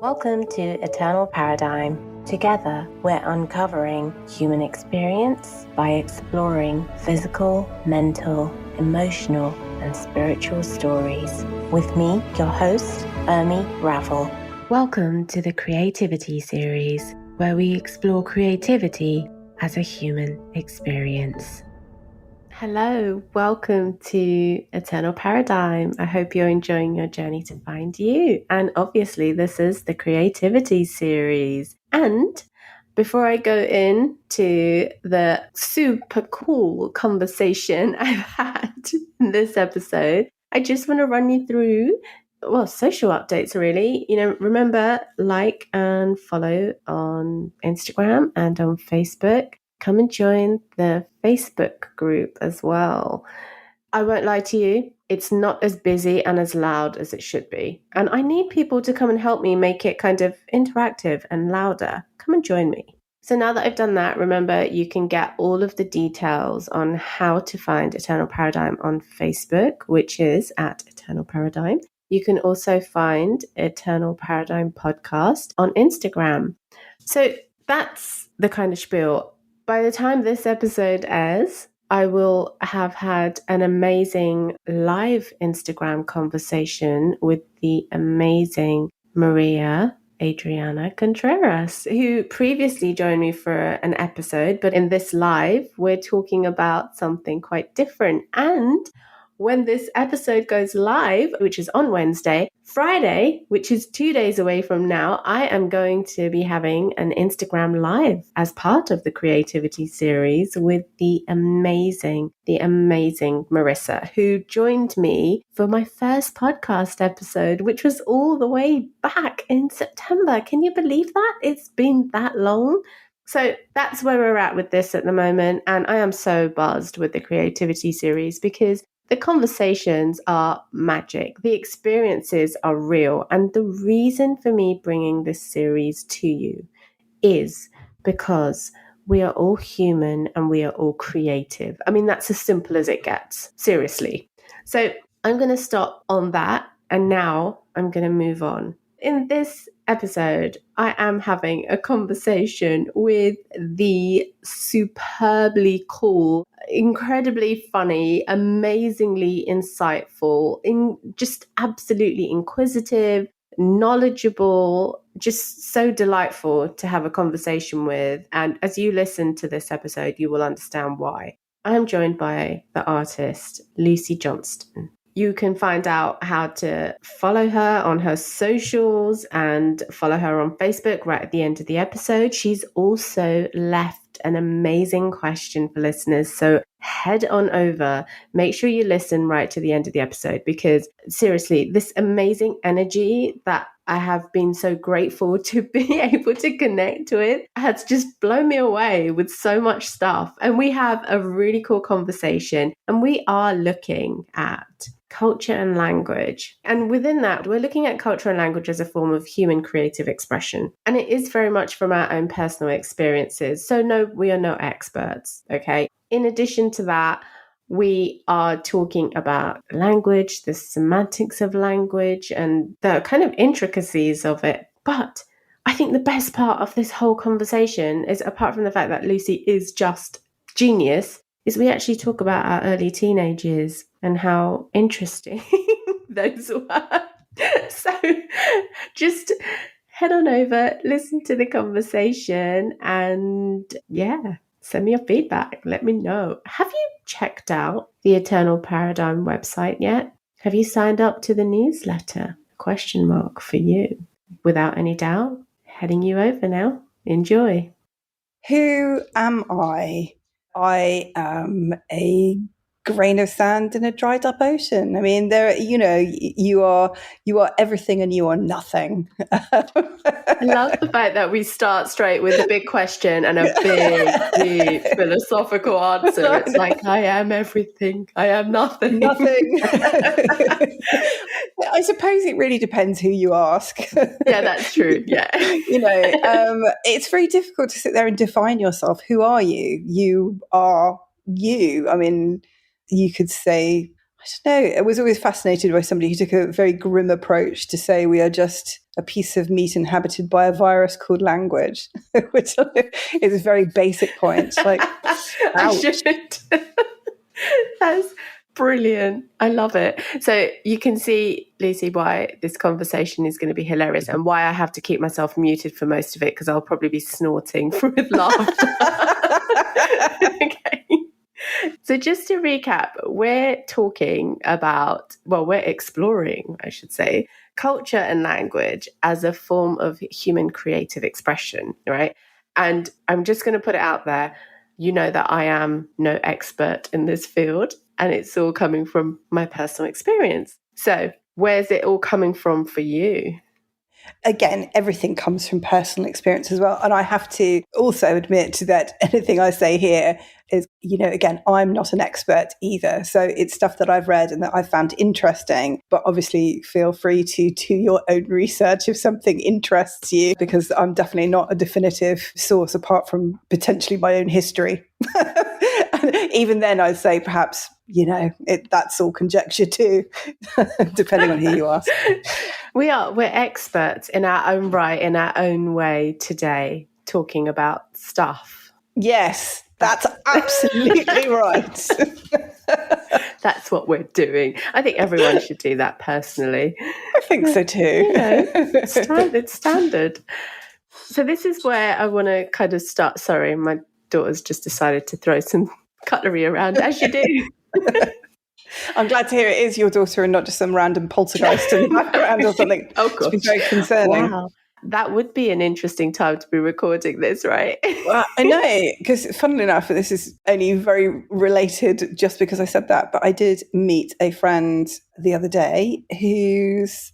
Welcome to Eternal Paradigm. Together, we're uncovering human experience by exploring physical, mental, emotional, and spiritual stories. With me, your host, Ermi Ravel. Welcome to the Creativity series, where we explore creativity as a human experience. Hello, welcome to Eternal Paradigm. I hope you're enjoying your journey to find you. And obviously, this is the Creativity series. And before I go into the super cool conversation I've had in this episode, I just want to run you through, social updates really. Remember, like and follow on Instagram and on Facebook. Come and join the Facebook group as well. I won't lie to you, it's not as busy and as loud as it should be. And I need people to come and help me make it kind of interactive and louder. Come and join me. So now that I've done that, remember you can get all of the details on how to find Eternal Paradigm on Facebook, which is at Eternal Paradigm. You can also find Eternal Paradigm Podcast on Instagram. So that's the kind of spiel. By the time this episode airs, I will have had an amazing live Instagram conversation with the amazing Maria Adriana Contreras, who previously joined me for an episode. But in this live, we're talking about something quite different. And when this episode goes live, which is on Wednesday, Friday, which is 2 days away from now, I am going to be having an Instagram live as part of the Creativity series with the amazing Marissa, who joined me for my first podcast episode, which was all the way back in September. Can you believe that? It's been that long. So that's where we're at with this at the moment. And I am so buzzed with the Creativity series because the conversations are magic. The experiences are real. And the reason for me bringing this series to you is because we are all human and we are all creative. I mean, that's as simple as it gets, seriously. So I'm going to stop on that. And now I'm going to move on. In this episode, I am having a conversation with the superbly cool, incredibly funny, amazingly insightful, just absolutely inquisitive, knowledgeable, just so delightful to have a conversation with. And as you listen to this episode, you will understand why. I am joined by the artist, Lucy Johnston. You can find out how to follow her on her socials and follow her on Facebook right at the end of the episode. She's also left an amazing question for listeners. So head on over, make sure you listen right to the end of the episode, because seriously, this amazing energy that I have been so grateful to be able to connect with has just blown me away with so much stuff. And we have a really cool conversation, and we are looking at culture and language. And within that, we're looking at culture and language as a form of human creative expression. And it is very much from our own personal experiences. So no, we are no experts, okay? In addition to that, we are talking about language, the semantics of language, and the kind of intricacies of it. But I think the best part of this whole conversation is, apart from the fact that Lucy is just genius, is we actually talk about our early teenage years and how interesting those were. So just head on over, listen to the conversation, and send me your feedback. Let me know. Have you checked out the Eternal Paradigm website yet? Have you signed up to the newsletter? Question mark for you. Without any doubt, heading you over now. Enjoy. Who am I? I am a grain of sand in a dried up ocean. I mean, you are everything and you are nothing. I love the fact that we start straight with a big question and a big, deep philosophical answer. It's like, I am everything, I am nothing. Nothing. I suppose it really depends who you ask. Yeah, that's true. Yeah. It's very difficult to sit there and define yourself. Who are you? You are you. I mean, you could say, I don't know, I was always fascinated by somebody who took a very grim approach to say we are just a piece of meat inhabited by a virus called language, which is a very basic point. Like, I shouldn't. That's brilliant. I love it. So you can see, Lucy, why this conversation is going to be hilarious and why I have to keep myself muted for most of it, because I'll probably be snorting with laughter. Okay. So just to recap, we're talking about, well, we're exploring, I should say, culture and language as a form of human creative expression, right? And I'm just going to put it out there. You know that I am no expert in this field, and it's all coming from my personal experience. So where's it all coming from for you? Again, everything comes from personal experience as well. And I have to also admit that anything I say here is, again, I'm not an expert either. So it's stuff that I've read and that I've found interesting. But obviously, feel free to do your own research if something interests you, because I'm definitely not a definitive source apart from potentially my own history. And even then, I'd say perhaps, that's all conjecture too, depending on who you ask. We're experts in our own right, in our own way today, talking about stuff. Yes, that's absolutely right. That's what we're doing. I think everyone should do that personally. I think so too. It's standard. So this is where I want to kind of start. Sorry, my daughter's just decided to throw some cutlery around, as you do. I'm glad to hear it is your daughter and not just some random poltergeist in the background or something. Oh, gosh. It's very concerning. Wow. That would be an interesting time to be recording this, right? Well, I know, because funnily enough, this is only very related just because I said that, but I did meet a friend the other day whose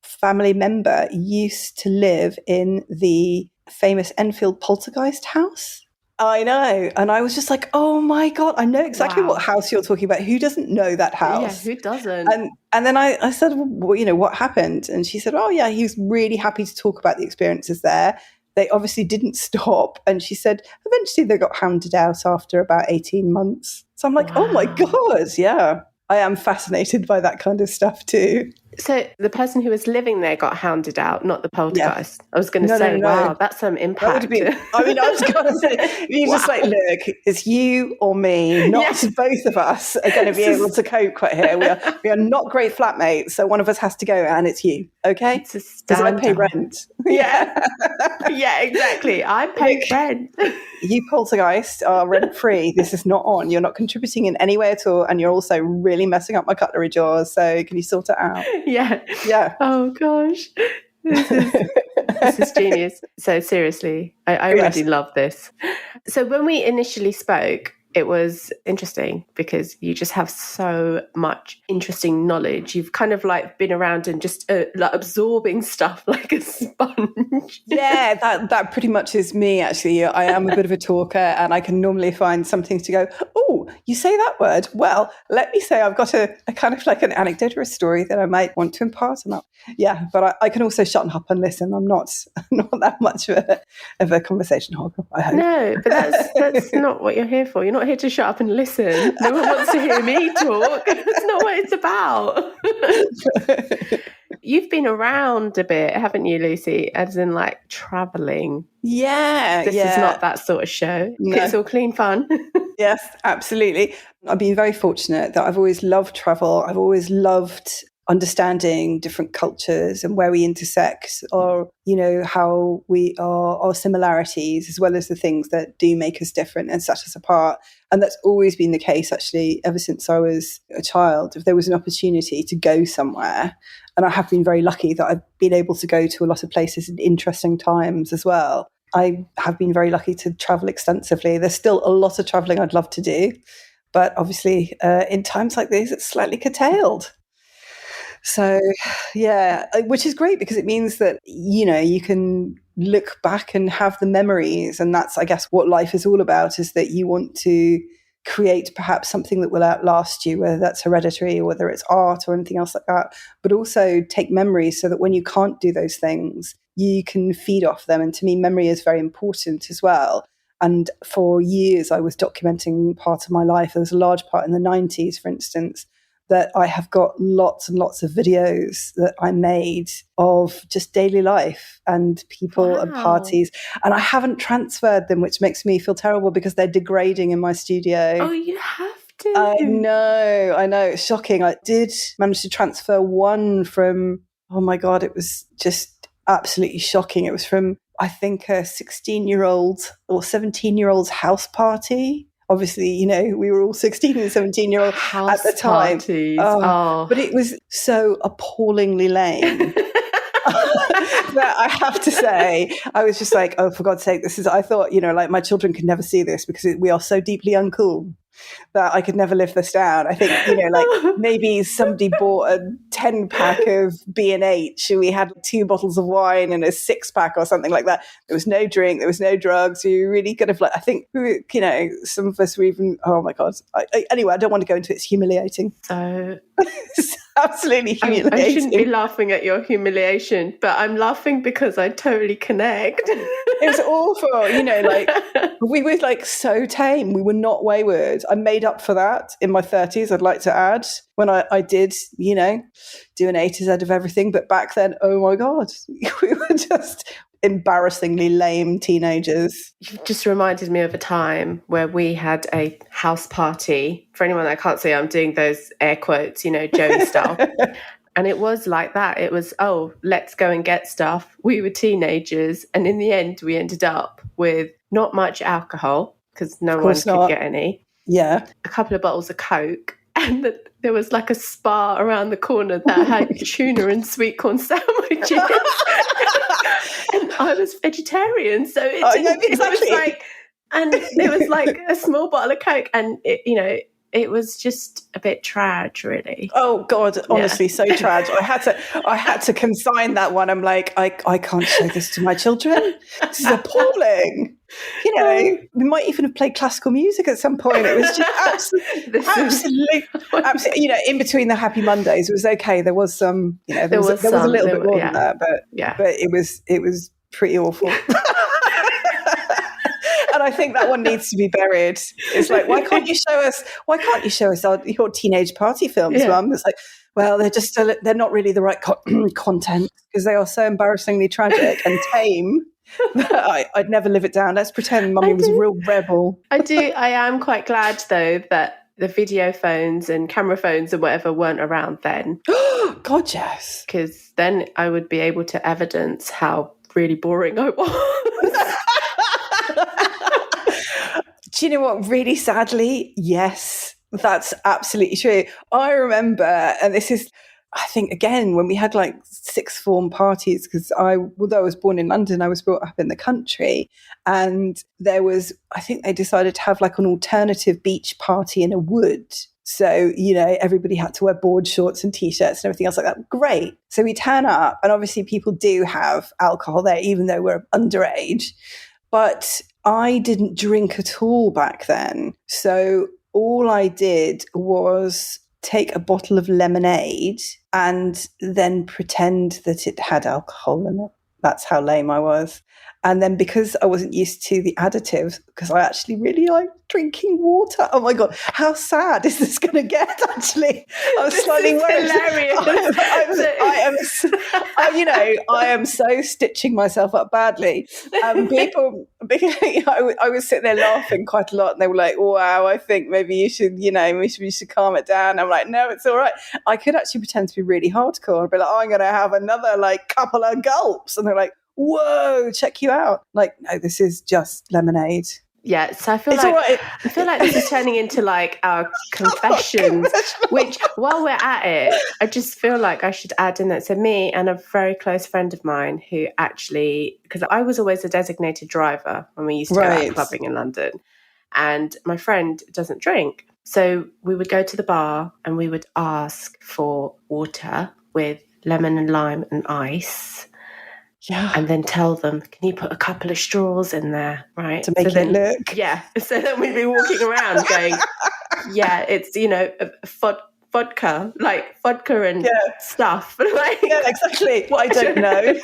family member used to live in the famous Enfield poltergeist house. I know. And I was just like, oh my God, I know exactly what house you're talking about. Who doesn't know that house? Yeah, who doesn't? And then I said, well, what happened? And she said, oh yeah, he was really happy to talk about the experiences there. They obviously didn't stop. And she said, eventually they got hounded out after about 18 months. So I'm like, oh my God, yeah. I am fascinated by that kind of stuff too. So the person who was living there got hounded out, not the poltergeist. Yeah. I was going to say, wow, that's some impact. I was going to say, you just like, look, it's you or me, not both of us are going to be able to cope quite here. We are not great flatmates, so one of us has to go, and it's you, okay? Because I pay rent. Yeah, yeah, exactly. I pay rent. You poltergeist are rent-free. This is not on. You're not contributing in any way at all, and you're also really messing up my cutlery drawers, so can you sort it out? Yeah. Oh gosh, this is genius. So seriously, I really love this. So when we initially spoke, it was interesting because you just have so much interesting knowledge. You've kind of like been around and just like absorbing stuff like a sponge. Yeah, that pretty much is me, actually. I am a bit of a talker, and I can normally find something to go, oh, you say that word? Well, let me say I've got a kind of like an anecdote or a story that I might want to impart on that. Yeah, but I can also shut up and listen. I'm not that much of a conversation hog, I hope. No, but that's not what you're here for. You're not here to shut up and listen. No one wants to hear me talk. That's not what it's about. You've been around a bit, haven't you, Lucy? As in like traveling. Yeah. This is not that sort of show. No. It's all clean fun. Yes, absolutely. I've been very fortunate that I've always loved travel. I've always loved understanding different cultures and where we intersect, or, how we are, our similarities, as well as the things that do make us different and set us apart. And that's always been the case, actually, ever since I was a child. If there was an opportunity to go somewhere, and I have been very lucky that I've been able to go to a lot of places in interesting times as well. I have been very lucky to travel extensively. There's still a lot of traveling I'd love to do, but obviously in times like these, it's slightly curtailed. So, yeah, which is great because it means that, you can look back and have the memories. And that's, I guess, what life is all about, is that you want to create perhaps something that will outlast you, whether that's hereditary or whether it's art or anything else like that, but also take memories so that when you can't do those things, you can feed off them. And to me, memory is very important as well. And for years, I was documenting part of my life. There was a large part in the 90s, for instance, that I have got lots and lots of videos that I made of just daily life and people and parties. And I haven't transferred them, which makes me feel terrible because they're degrading in my studio. Oh, you have to. I know. It's shocking. I did manage to transfer one from, oh my God, it was just absolutely shocking. It was from, I think, a 16-year-old or 17-year-old's house party. Obviously, you know, we were all 16 and 17-year-old at the time. But it was so appallingly lame. That I have to say, I was just like, oh, for God's sake, I thought, you know, like my children could never see this because we are so deeply uncool that I could never live this down. I think, you know, like maybe somebody bought a 10-pack of B&H and we had 2 bottles of wine and a 6-pack or something like that. There was no drink, there was no drugs. We really could have, like, I think, you know, some of us were even, oh my God. Anyway, I don't want to go into it. It's humiliating. So it's absolutely humiliating. I shouldn't be laughing at your humiliation, but I'm laughing because I totally connect. It was awful, you know, like we were like so tame. We were not wayward. I made up for that in my 30s, I'd like to add, when I did, you know, do an A to Z of everything. But back then, oh my God, we were just embarrassingly lame teenagers. You just reminded me of a time where we had a house party. For anyone that can't see, I'm doing those air quotes, you know, Joey style. And it was like that. It was, oh, let's go and get stuff. We were teenagers. And in the end, we ended up with not much alcohol because no one could get any. Yeah. A couple of bottles of Coke. And there was like a spa around the corner that had tuna and sweet corn sandwiches. And I was vegetarian. So it was like, and there was like a small bottle of Coke. And, it was just a bit trad, really. Oh God, honestly, so trad. I had to consign that one. I'm like, I can't show this to my children. This is appalling. You know, we might even have played classical music at some point. It was just absolutely. You know, in between the Happy Mondays, it was okay. There was some, you know, there was a little bit more than that, but it was pretty awful. And I think that one needs to be buried. It's like, why can't you show us your teenage party films, Mum? It's like, well, they're not really the right content because they are so embarrassingly tragic and tame that I'd never live it down. Let's pretend Mummy was a real rebel. I am quite glad though that the video phones and camera phones and whatever weren't around then. God, yes. Because then I would be able to evidence how really boring I was. Do you know what? Really sadly, yes, that's absolutely true. I remember, and this is, I think, again, when we had like sixth form parties, because although I was born in London, I was brought up in the country. And there was, I think they decided to have like an alternative beach party in a wood. So, you know, everybody had to wear board shorts and T-shirts and everything else like that. Great. So we turn up, and obviously people do have alcohol there, even though we're underage. But I didn't drink at all back then. So all I did was take a bottle of lemonade and then pretend that it had alcohol in it. That's how lame I was. And then because I wasn't used to the additives, because I actually really like drinking water. Oh my God, how sad is this going to get, actually? I'm slightly worried. I am so stitching myself up badly. People, I was sitting there laughing quite a lot, and they were like, wow, I think maybe you should, you should calm it down. I'm like, no, it's all right. I could actually pretend to be really hardcore and be like, I'm going to have another couple of gulps. And they're like, whoa, check you out. Like, no, this is just lemonade. Yeah, so I feel like this is turning into our confessions, which while we're at it, I just feel like I should add in that. So me and a very close friend of mine who actually, because I was always a designated driver when we used to go out clubbing in London, and my friend doesn't drink. So we would go to the bar and we would ask for water with lemon and lime and ice. Yeah. And then tell them, can you put a couple of straws in there, right? To make it look. Yeah. So then we'd be walking around going, yeah, it's, vodka and stuff. Yeah, exactly. What I don't know.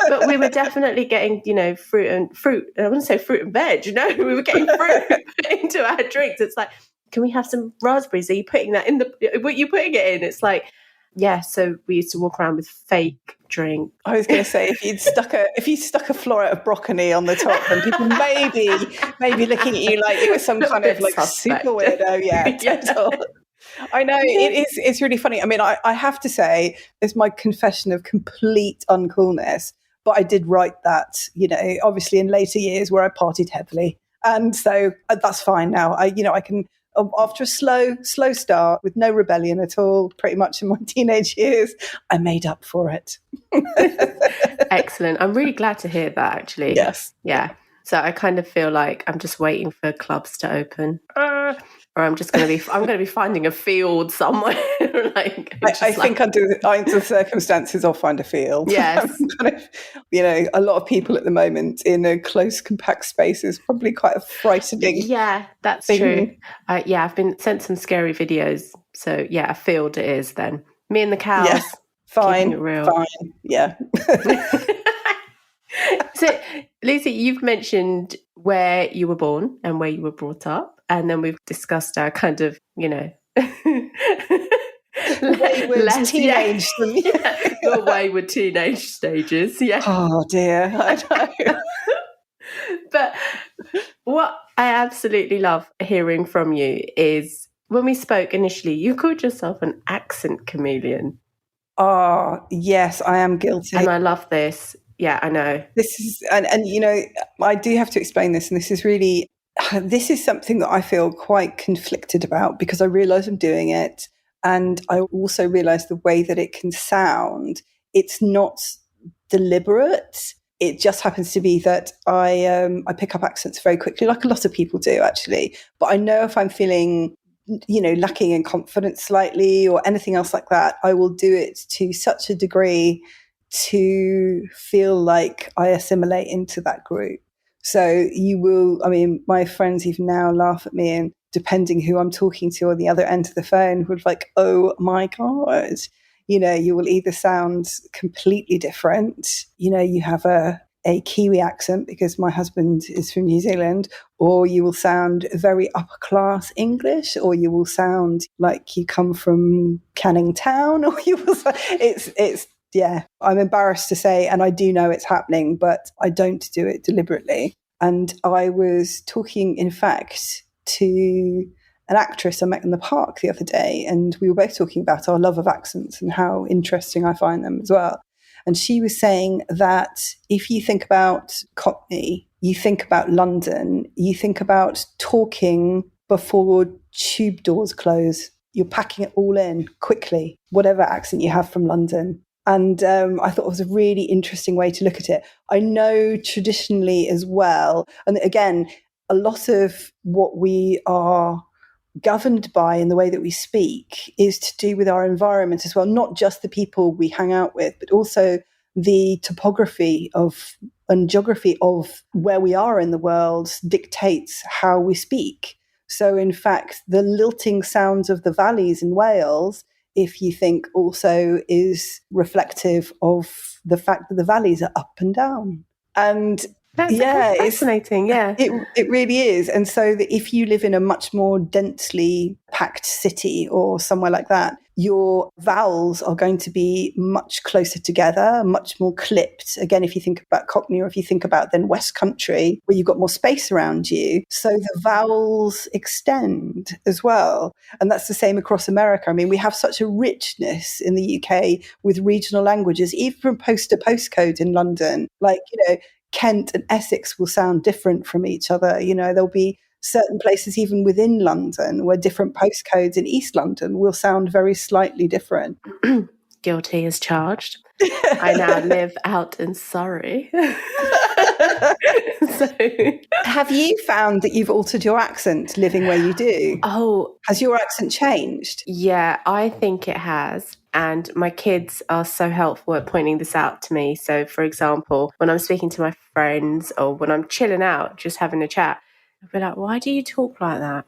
But we were definitely getting, fruit. I wouldn't say fruit and veg, we were getting fruit into our drinks. It's like, can we have some raspberries? Are you putting that in what you putting it in? It's like, yeah, so we used to walk around with fake drink. I was going to say, if you stuck a floret of broccoli on the top, then people maybe looking at you like you were some kind of like suspect. super weirdo. Yeah, total. I know, it's really funny. I mean, I have to say, it's my confession of complete uncoolness, but I did write that, obviously in later years where I partied heavily. And so that's fine now. I can, after a slow start with no rebellion at all, pretty much in my teenage years, I made up for it. Excellent. I'm really glad to hear that, actually. Yes. Yeah. So I kind of feel like I'm just waiting for clubs to open, or I'm going to be finding a field somewhere. I think under the circumstances, I'll find a field. Yes. A lot of people at the moment in a close, compact space is probably quite a frightening. Yeah, that's thing. true. I've been sent some scary videos. So yeah, a field it is then. Me and the cows. Yeah. Fine. Keeping it real. Fine. Yeah. So, Lucy, you've mentioned where you were born and where you were brought up, and then we've discussed our kind of, wayward teenage. The wayward teenage stages. Yeah. Oh dear, I know. But what I absolutely love hearing from you is when we spoke initially, you called yourself an accent chameleon. Oh yes, I am guilty, and I love this. Yeah, I know. This is, and I do have to explain this, and this is something that I feel quite conflicted about, because I realise I'm doing it, and I also realise the way that it can sound. It's not deliberate. It just happens to be that I pick up accents very quickly, like a lot of people do, actually. But I know if I'm feeling, lacking in confidence slightly or anything else like that, I will do it to such a degree to feel like I assimilate into that group. So my friends even now laugh at me, and depending who I'm talking to on the other end of the phone, would like, oh my God, you will either sound completely different. You have a Kiwi accent because my husband is from New Zealand, or you will sound very upper class English, or you will sound like you come from Canning Town, or you will, it's, yeah, I'm embarrassed to say, and I do know it's happening, but I don't do it deliberately. And I was talking, in fact, to an actress I met in the park the other day, and we were both talking about our love of accents and how interesting I find them as well. And she was saying that if you think about Cockney, you think about London, you think about talking before tube doors close. You're packing it all in quickly, whatever accent you have from London. And I thought it was a really interesting way to look at it. I know traditionally as well, and again, a lot of what we are governed by in the way that we speak is to do with our environment as well, not just the people we hang out with, but also the topography and geography of where we are in the world dictates how we speak. So in fact, the lilting sounds of the valleys in Wales, if you think, also is reflective of the fact that the valleys are up and down. And that's fascinating. Yeah, it really is. And so that if you live in a much more densely packed city or somewhere like that, your vowels are going to be much closer together, much more clipped. Again, if you think about Cockney, or if you think about then West Country, where you've got more space around you, so the vowels extend as well. And that's the same across America. I mean, we have such a richness in the UK with regional languages, even from post to postcode in London. Like, Kent and Essex will sound different from each other. There'll be certain places even within London where different postcodes in East London will sound very slightly different. Guilty as charged. I now live out in Surrey. So, have you found that you've altered your accent living where you do? Oh, has your accent changed? Yeah, I think it has. And my kids are so helpful at pointing this out to me. So, for example, when I'm speaking to my friends or when I'm chilling out, just having a chat, I'll be like, why do you talk like that?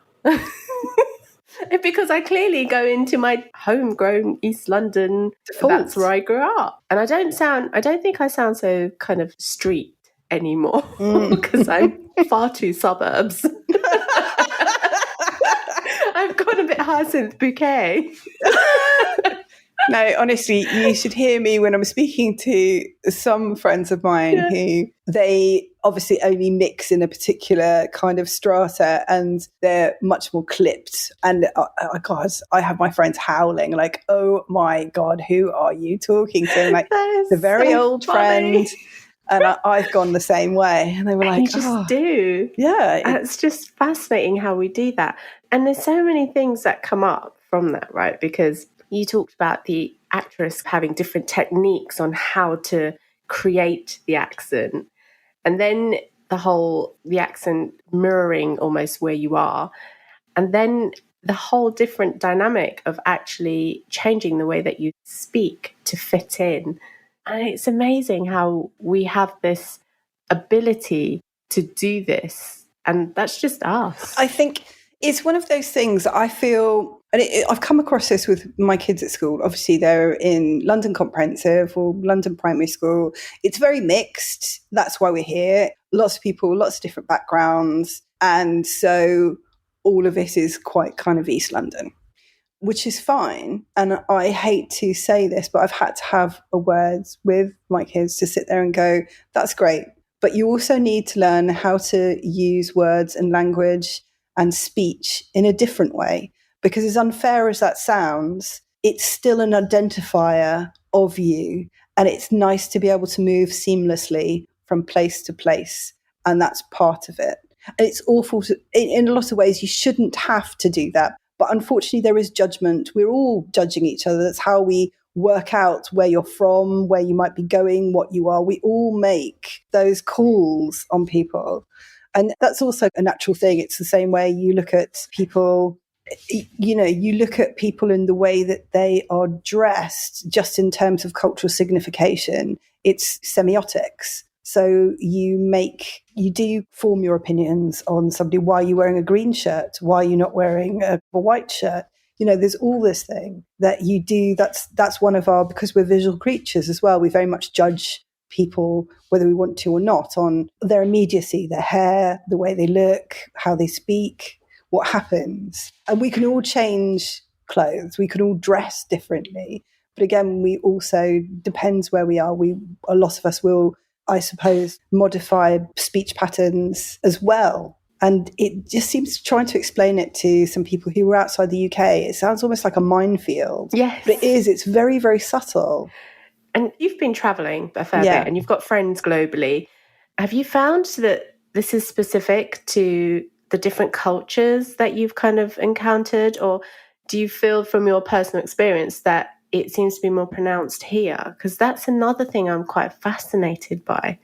Because I clearly go into my homegrown East London. Default. That's where I grew up. And I don't think I sound so kind of street anymore because I'm far too suburbs. it Hyacinth Bouquet? No, honestly, you should hear me when I'm speaking to some friends of mine who they obviously only mix in a particular kind of strata and they're much more clipped. And God, I have my friends howling like, oh my God, who are you talking to? Like the very so old funny. friend. And I've gone the same way. And they were like, you just do. Yeah. It's just fascinating how we do that. And there's so many things that come up from that, right? Because you talked about the actress having different techniques on how to create the accent. And then the accent mirroring almost where you are. And then the whole different dynamic of actually changing the way that you speak to fit in. And it's amazing how we have this ability to do this. And that's just us. I think it's one of those things that I feel, and I've come across this with my kids at school. Obviously, they're in London Comprehensive or London Primary School. It's very mixed. That's why we're here. Lots of people, lots of different backgrounds. And so all of it is quite kind of East London, which is fine. And I hate to say this, but I've had to have a word with my kids to sit there and go, that's great. But you also need to learn how to use words and language and speech in a different way. Because as unfair as that sounds, it's still an identifier of you. And it's nice to be able to move seamlessly from place to place. And that's part of it. And it's awful. In a lot of ways, you shouldn't have to do that. But unfortunately, there is judgment. We're all judging each other. That's how we work out where you're from, where you might be going, what you are. We all make those calls on people. And that's also a natural thing. It's the same way you look at people, you look at people in the way that they are dressed, just in terms of cultural signification. It's semiotics. So you do form your opinions on somebody. Why are you wearing a green shirt? Why are you not wearing a white shirt? There's all this thing that you do. That's one of our, because we're visual creatures as well, we very much judge people, whether we want to or not, on their immediacy, their hair, the way they look, how they speak, what happens. And we can all change clothes. We can all dress differently. But again, we also, depends where we are. A lot of us will, I suppose, modify speech patterns as well. And it just seems, trying to explain it to some people who were outside the UK, it sounds almost like a minefield. Yes. But it is. It's very, very subtle. And you've been travelling a fair bit and you've got friends globally. Have you found that this is specific to the different cultures that you've kind of encountered? Or do you feel from your personal experience that it seems to be more pronounced here? Because that's another thing I'm quite fascinated by.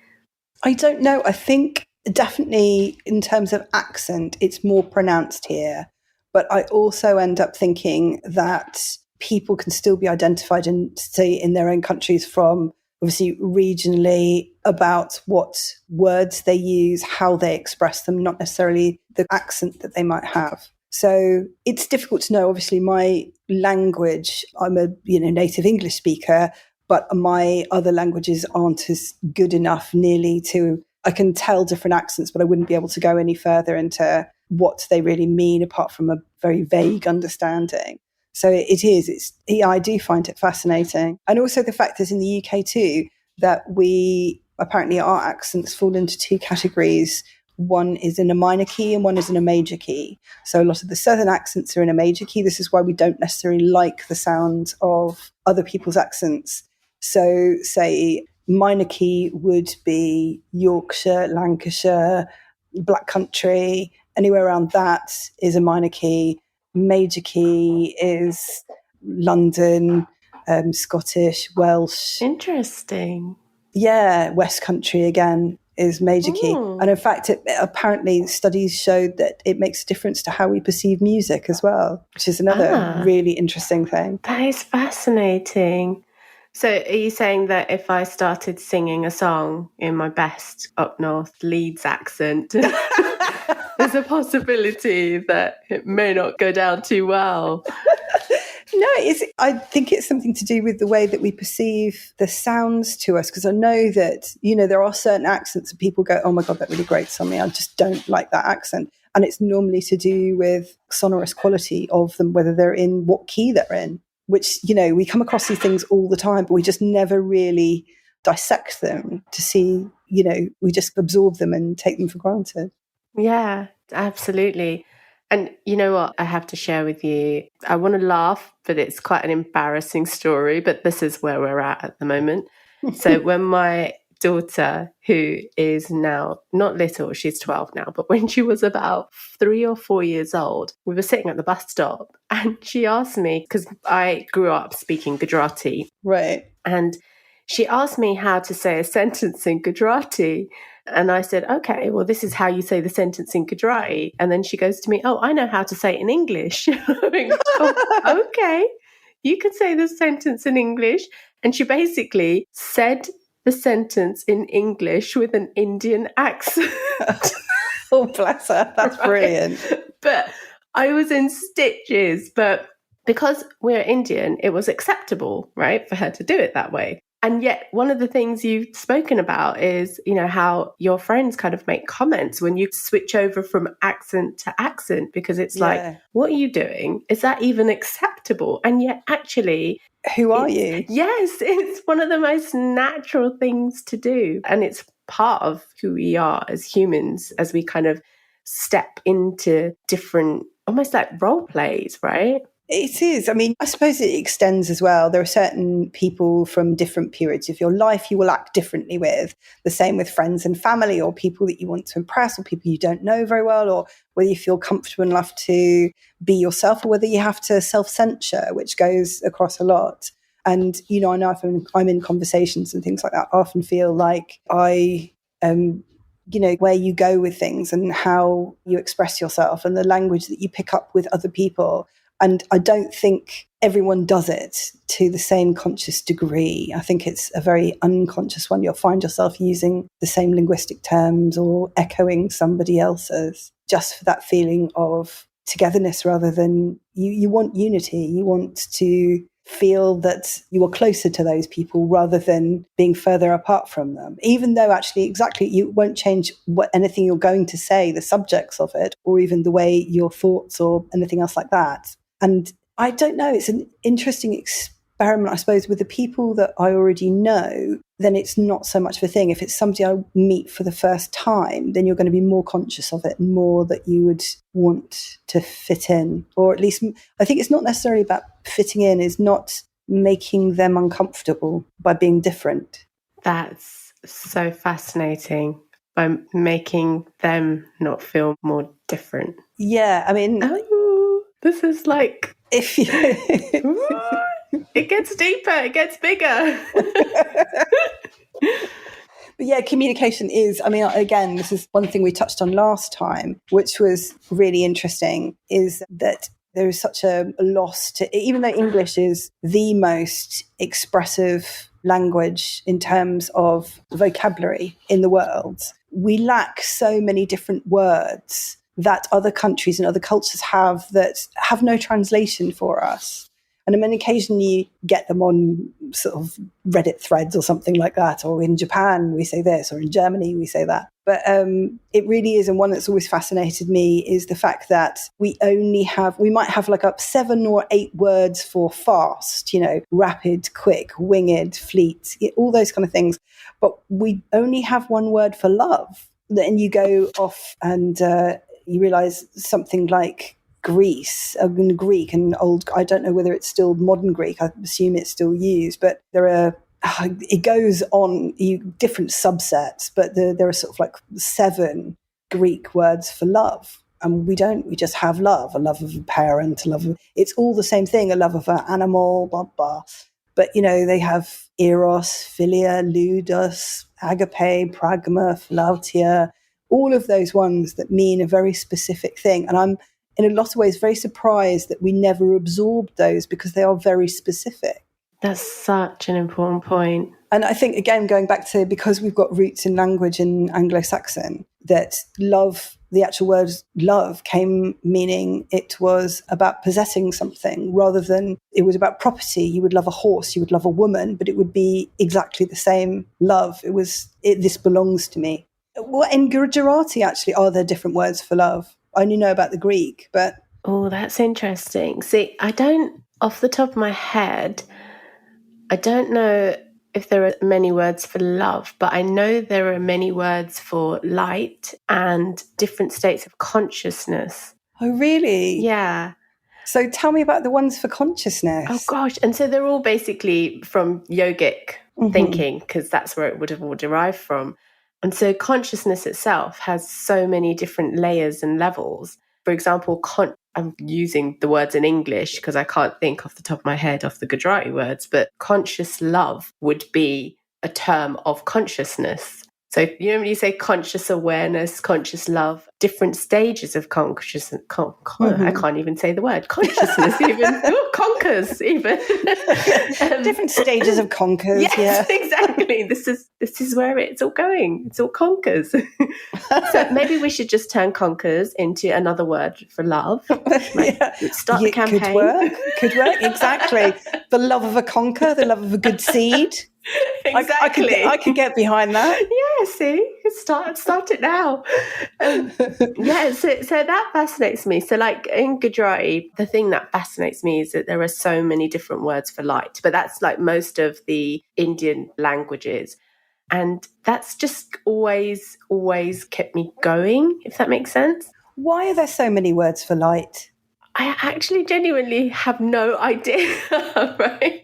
I don't know. I think definitely in terms of accent, it's more pronounced here. But I also end up thinking that people can still be identified in their own countries from, obviously, regionally, about what words they use, how they express them, not necessarily the accent that they might have. So it's difficult to know. Obviously, my language, I'm a native English speaker, but my other languages aren't as good enough nearly to, I can tell different accents, but I wouldn't be able to go any further into what they really mean apart from a very vague understanding. So I do find it fascinating. And also the fact that in the UK too, that apparently our accents fall into two categories. One is in a minor key and one is in a major key. So a lot of the southern accents are in a major key. This is why we don't necessarily like the sound of other people's accents. So say minor key would be Yorkshire, Lancashire, Black Country, anywhere around that is a minor key. Major key is London, Scottish, Welsh. Interesting. Yeah, West Country again is major key. And in fact, apparently studies showed that it makes a difference to how we perceive music as well, which is another really interesting thing. That is fascinating. So are you saying that if I started singing a song in my best up north Leeds accent, there's a possibility that it may not go down too well? No, I think it's something to do with the way that we perceive the sounds to us. Because I know that, there are certain accents that people go, oh my God, that really grates on me. I just don't like that accent. And it's normally to do with sonorous quality of them, whether they're in what key they're in, which, we come across these things all the time, but we just never really dissect them to see, we just absorb them and take them for granted. Yeah, absolutely. And you know what I have to share with you? I want to laugh, but it's quite an embarrassing story, but this is where we're at the moment. So when my daughter, who is now not little, she's 12 now, but when she was about 3 or 4 years old, we were sitting at the bus stop and she asked me, because I grew up speaking Gujarati. Right. And she asked me how to say a sentence in Gujarati. And I said, okay, well, this is how you say the sentence in Gujarati. And then she goes to me, oh, I know how to say it in English. Oh, okay, you can say the sentence in English. And she basically said the sentence in English with an Indian accent. Oh, bless her. That's right. Brilliant. But I was in stitches. But because we're Indian, it was acceptable, right, for her to do it that way. And yet one of the things you've spoken about is, how your friends kind of make comments when you switch over from accent to accent, because it's like, what are you doing? Is that even acceptable? And yet actually, who are you? Yes, it's one of the most natural things to do. And it's part of who we are as humans as we kind of step into different, almost like role plays, right? It is. I mean, I suppose it extends as well. There are certain people from different periods of your life you will act differently with. The same with friends and family, or people that you want to impress, or people you don't know very well, or whether you feel comfortable enough to be yourself, or whether you have to self-censure, which goes across a lot. And, I know if I'm in conversations and things like that, I often feel like I where you go with things and how you express yourself and the language that you pick up with other people. And I don't think everyone does it to the same conscious degree. I think it's a very unconscious one. You'll find yourself using the same linguistic terms or echoing somebody else's just for that feeling of togetherness, rather than you want unity. You want to feel that you are closer to those people rather than being further apart from them, even though actually exactly you won't change anything you're going to say, the subjects of it, or even the way your thoughts or anything else like that. And I don't know, it's an interesting experiment, I suppose, with the people that I already know. Then it's not so much of a thing. If it's somebody I meet for the first time, then you're going to be more conscious of it and more that you would want to fit in. Or at least, I think it's not necessarily about fitting in, is not making them uncomfortable by being different. That's so fascinating. By making them not feel more different. Yeah, I mean... This is like, if you... it gets deeper, it gets bigger. But yeah, communication is, I mean, again, this is one thing we touched on last time, which was really interesting, is that there is such a loss to, even though English is the most expressive language in terms of vocabulary in the world, we lack so many different words that other countries and other cultures have that have no translation for us. And on many occasions you get them on sort of Reddit threads or something like that, or in Japan we say this, or in Germany we say that. But it really is, and one that's always fascinated me is the fact that we might have like up 7 or 8 words for fast, rapid, quick, winged, fleet, all those kind of things. But we only have one word for love. Then you go off and you realize something like Greece, Greek and old, I don't know whether it's still modern Greek, I assume it's still used, but it goes on, different subsets, but there are sort of like 7 Greek words for love. And we just have love, a love of a parent, it's all the same thing, a love of an animal, blah, blah. But, they have eros, philia, ludus, agape, pragma, philautia, all of those ones that mean a very specific thing. And I'm, in a lot of ways, very surprised that we never absorbed those because they are very specific. That's such an important point. And I think, again, going back to, because we've got roots in language in Anglo-Saxon, that love, the actual word love came meaning it was about possessing something rather than it was about property. You would love a horse, you would love a woman, but it would be exactly the same love. This belongs to me. Well, in Gujarati, actually, are there different words for love? I only know about the Greek, but... Oh, that's interesting. See, I don't, off the top of my head, I don't know if there are many words for love, but I know there are many words for light and different states of consciousness. Oh, really? Yeah. So tell me about the ones for consciousness. Oh, gosh. And so they're all basically from yogic thinking, because that's where it would have all derived from. And so consciousness itself has so many different layers and levels. For example, I'm using the words in English because I can't think off the top of my head of the Gujarati words, but conscious love would be a term of consciousness. So, you know, when you say conscious awareness, conscious love, different stages of consciousness, I can't even say the word, consciousness even, conkers even. Different stages of conkers, yes, exactly. This is where it's all going. It's all conkers. So maybe we should just turn conkers into another word for love. Right? Yeah. Start the campaign. Could work, exactly. The love of a conker, the love of a good seed. Exactly. I could get behind that. Yeah, see, start it now. So that fascinates me. So like in Gujarati, the thing that fascinates me is that there are so many different words for light, but that's like most of the Indian languages. And that's just always kept me going, if that makes sense. Why are there so many words for light? I actually genuinely have no idea, right?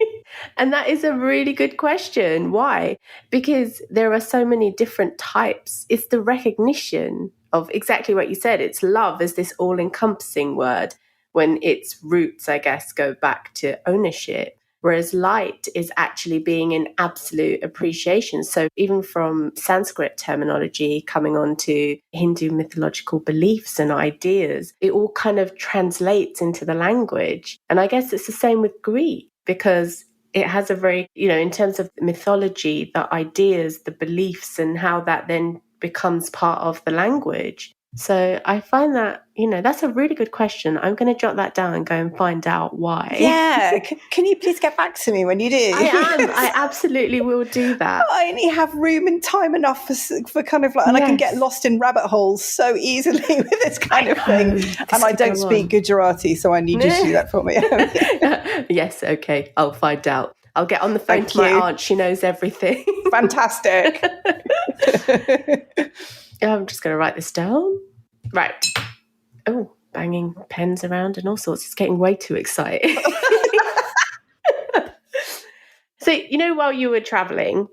And that is a really good question. Why? Because there are so many different types. It's the recognition of exactly what you said. It's love as this all-encompassing word when its roots, I guess, go back to ownership. Whereas light is actually being in absolute appreciation. So even from Sanskrit terminology coming on to Hindu mythological beliefs and ideas, it all kind of translates into the language. And I guess it's the same with Greek, because it has a very, in terms of mythology, the ideas, the beliefs, and how that then becomes part of the language. So I find that, that's a really good question. I'm going to jot that down and go and find out why. Yeah. Can you please get back to me when you do? I am. I absolutely will do that. I only have room and time enough for kind of like, and I can get lost in rabbit holes so easily with this kind of thing. And I don't speak Gujarati, so I need you to do that for me. Yes. Okay. I'll find out. I'll get on the phone to my aunt. She knows everything. Fantastic. I'm just going to write this down. Right. Oh, banging pens around and all sorts. It's getting way too exciting. So, while you were traveling,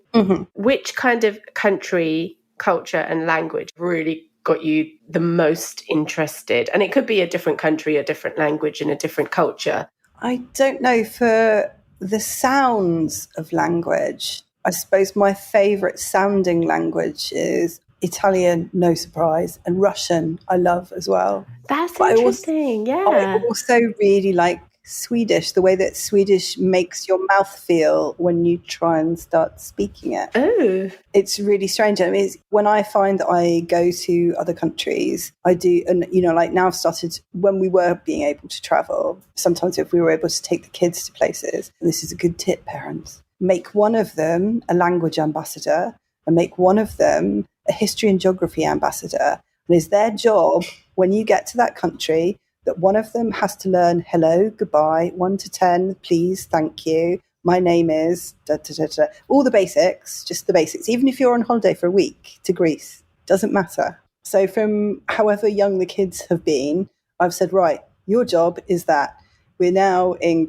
which kind of country, culture and language really got you the most interested? And it could be a different country, a different language and a different culture. I don't know. For the sounds of language, I suppose my favourite sounding language is Italian, no surprise, and Russian I love as well. That's interesting, I also really like Swedish, the way that Swedish makes your mouth feel when you try and start speaking it. Oh. It's really strange. I mean, when I find that I go to other countries, I do, and like now I've started, when we were being able to travel, sometimes if we were able to take the kids to places, and this is a good tip, parents, make one of them a language ambassador and make one of them a history and geography ambassador. And it's their job when you get to that country that one of them has to learn hello, goodbye, 1 to 10, please, thank you, my name is, da, da, da, da. All the basics, just the basics. Even if you're on holiday for a week to Greece, doesn't matter. So from however young the kids have been, I've said, right, your job is that we're now in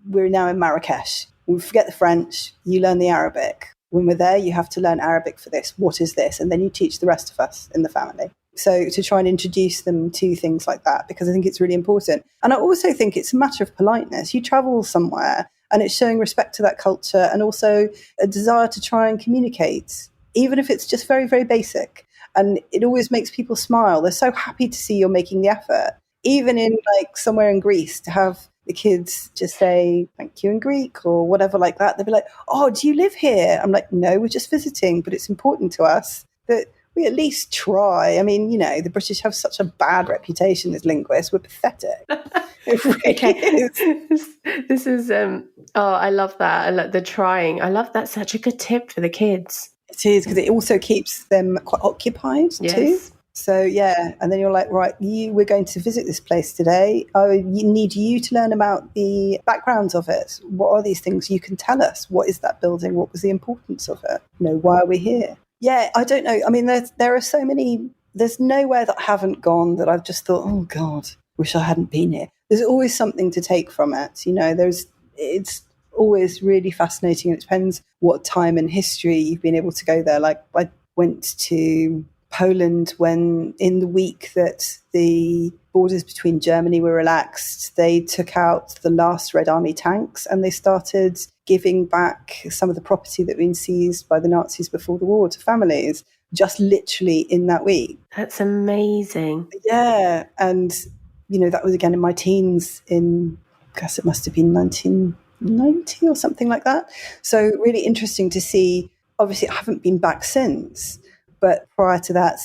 Marrakesh. We forget the French, you learn the Arabic. When we're there, you have to learn Arabic for this. What is this? And then you teach the rest of us in the family. So to try and introduce them to things like that, because I think it's really important. And I also think it's a matter of politeness. You travel somewhere and it's showing respect to that culture and also a desire to try and communicate, even if it's just very, very basic. And it always makes people smile. They're so happy to see you're making the effort. Even in like somewhere in Greece, to have the kids just say thank you in Greek or whatever like that. They'll be like, oh, do you live here? I'm like, no, we're just visiting, but it's important to us that we at least try. I mean, the British have such a bad reputation as linguists. We're pathetic. It really is. This is, I love that. I love the trying. I love that. Such a good tip for the kids. It is, because it also keeps them quite occupied too. So yeah, and then you're like, right, we're going to visit this place today. I need you to learn about the backgrounds of it. What are these things? You can tell us. What is that building? What was the importance of it? Why are we here? Yeah, I don't know. I mean, there are so many. There's nowhere that I haven't gone that I've just thought, oh God, wish I hadn't been here. There's always something to take from it. It's always really fascinating. It depends what time in history you've been able to go there. Like I went to Poland when, in the week that the borders between Germany were relaxed, they took out the last Red Army tanks and they started giving back some of the property that had been seized by the Nazis before the war to families, just literally in that week. That's amazing. Yeah. And, that was again in my teens I guess it must have been 1990 or something like that. So really interesting to see. Obviously, I haven't been back since. But prior to that,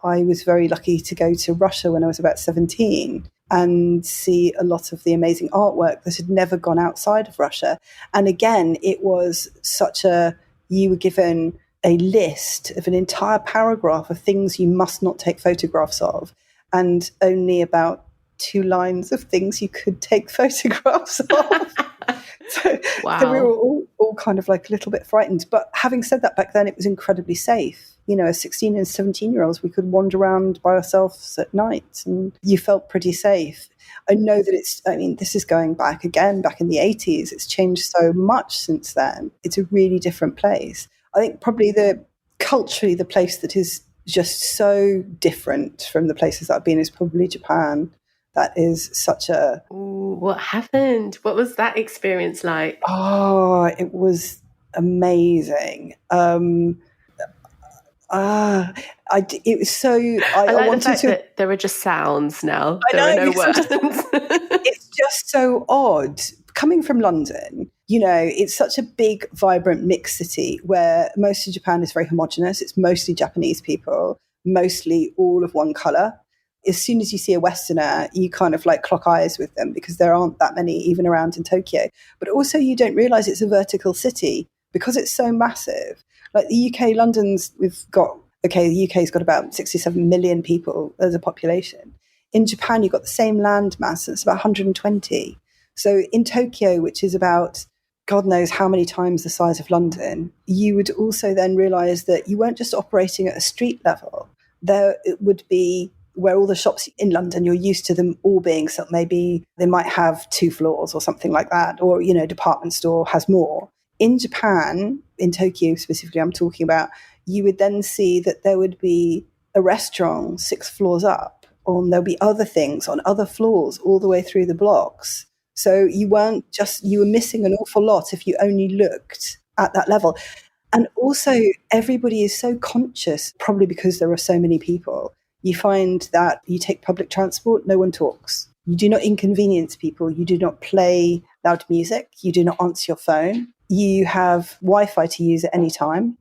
I was very lucky to go to Russia when I was about 17 and see a lot of the amazing artwork that had never gone outside of Russia. And again, it was you were given a list of an entire paragraph of things you must not take photographs of, and only about 2 lines of things you could take photographs of. Wow. So we were all kind of like a little bit frightened. But having said that, back then it was incredibly safe. As 16 and 17-year-olds, we could wander around by ourselves at night and you felt pretty safe. I know that this is going back in the 80s. It's changed so much since then. It's a really different place. I think probably culturally, the place that is just so different from the places that I've been is probably Japan. That is such a... Ooh, what happened? What was that experience like? Oh, it was amazing. It was so... I like wanted the fact that there are just sounds now. There are no words. It's just so odd. Coming from London, it's such a big, vibrant, mixed city where most of Japan is very homogenous. It's mostly Japanese people, mostly all of one colour. As soon as you see a Westerner, you kind of like clock eyes with them because there aren't that many even around in Tokyo. But also you don't realise it's a vertical city because it's so massive. Like the UK, the UK's got about 67 million people as a population. In Japan, you've got the same land mass, and it's about 120. So in Tokyo, which is about God knows how many times the size of London, you would also then realise that you weren't just operating at a street level. There it would be where all the shops in London, you're used to them all being, so maybe they might have 2 floors or something like that, or, department store has more. In Japan, in Tokyo specifically, I'm talking about, you would then see that there would be a restaurant 6 floors up, or there'll be other things on other floors all the way through the blocks. So you were missing an awful lot if you only looked at that level. And also everybody is so conscious, probably because there are so many people. You find that you take public transport, no one talks. You do not inconvenience people. You do not play loud music. You do not answer your phone. You have Wi-Fi to use at any time.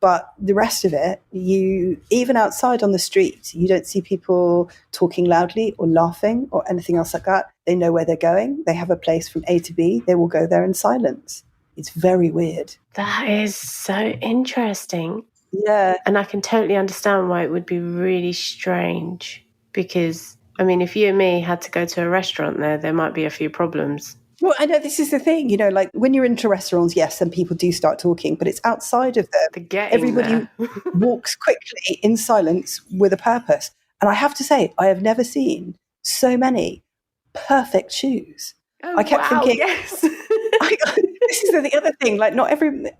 But the rest of it, even outside on the street, you don't see people talking loudly or laughing or anything else like that. They know where they're going. They have a place from A to B. They will go there in silence. It's very weird. That is so interesting. Yeah. And I can totally understand why it would be really strange because, if you and me had to go to a restaurant there might be a few problems. Well, I know this is the thing, like when you're into restaurants, yes, and people do start talking, but it's outside of them. Everybody walks quickly in silence with a purpose. And I have to say, I have never seen so many perfect shoes. Oh, I kept thinking, yes. This is the other thing, like not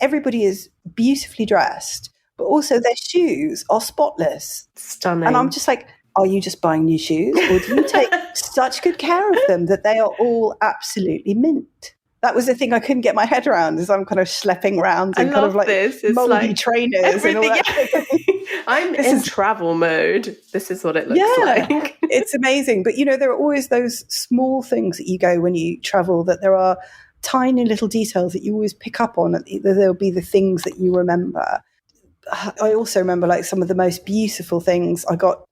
everybody is beautifully dressed, but also their shoes are spotless. Stunning. And I'm just like, are you just buying new shoes, or do you take such good care of them that they are all absolutely mint? That was the thing I couldn't get my head around, as I'm kind of schlepping around in kind of like moldy like trainers and all that. I'm in travel mode. This is what it looks like. It's amazing. But, there are always those small things that you go when you travel, that there are tiny little details that you always pick up on. There'll be the things that you remember. I also remember like some of the most beautiful things. I got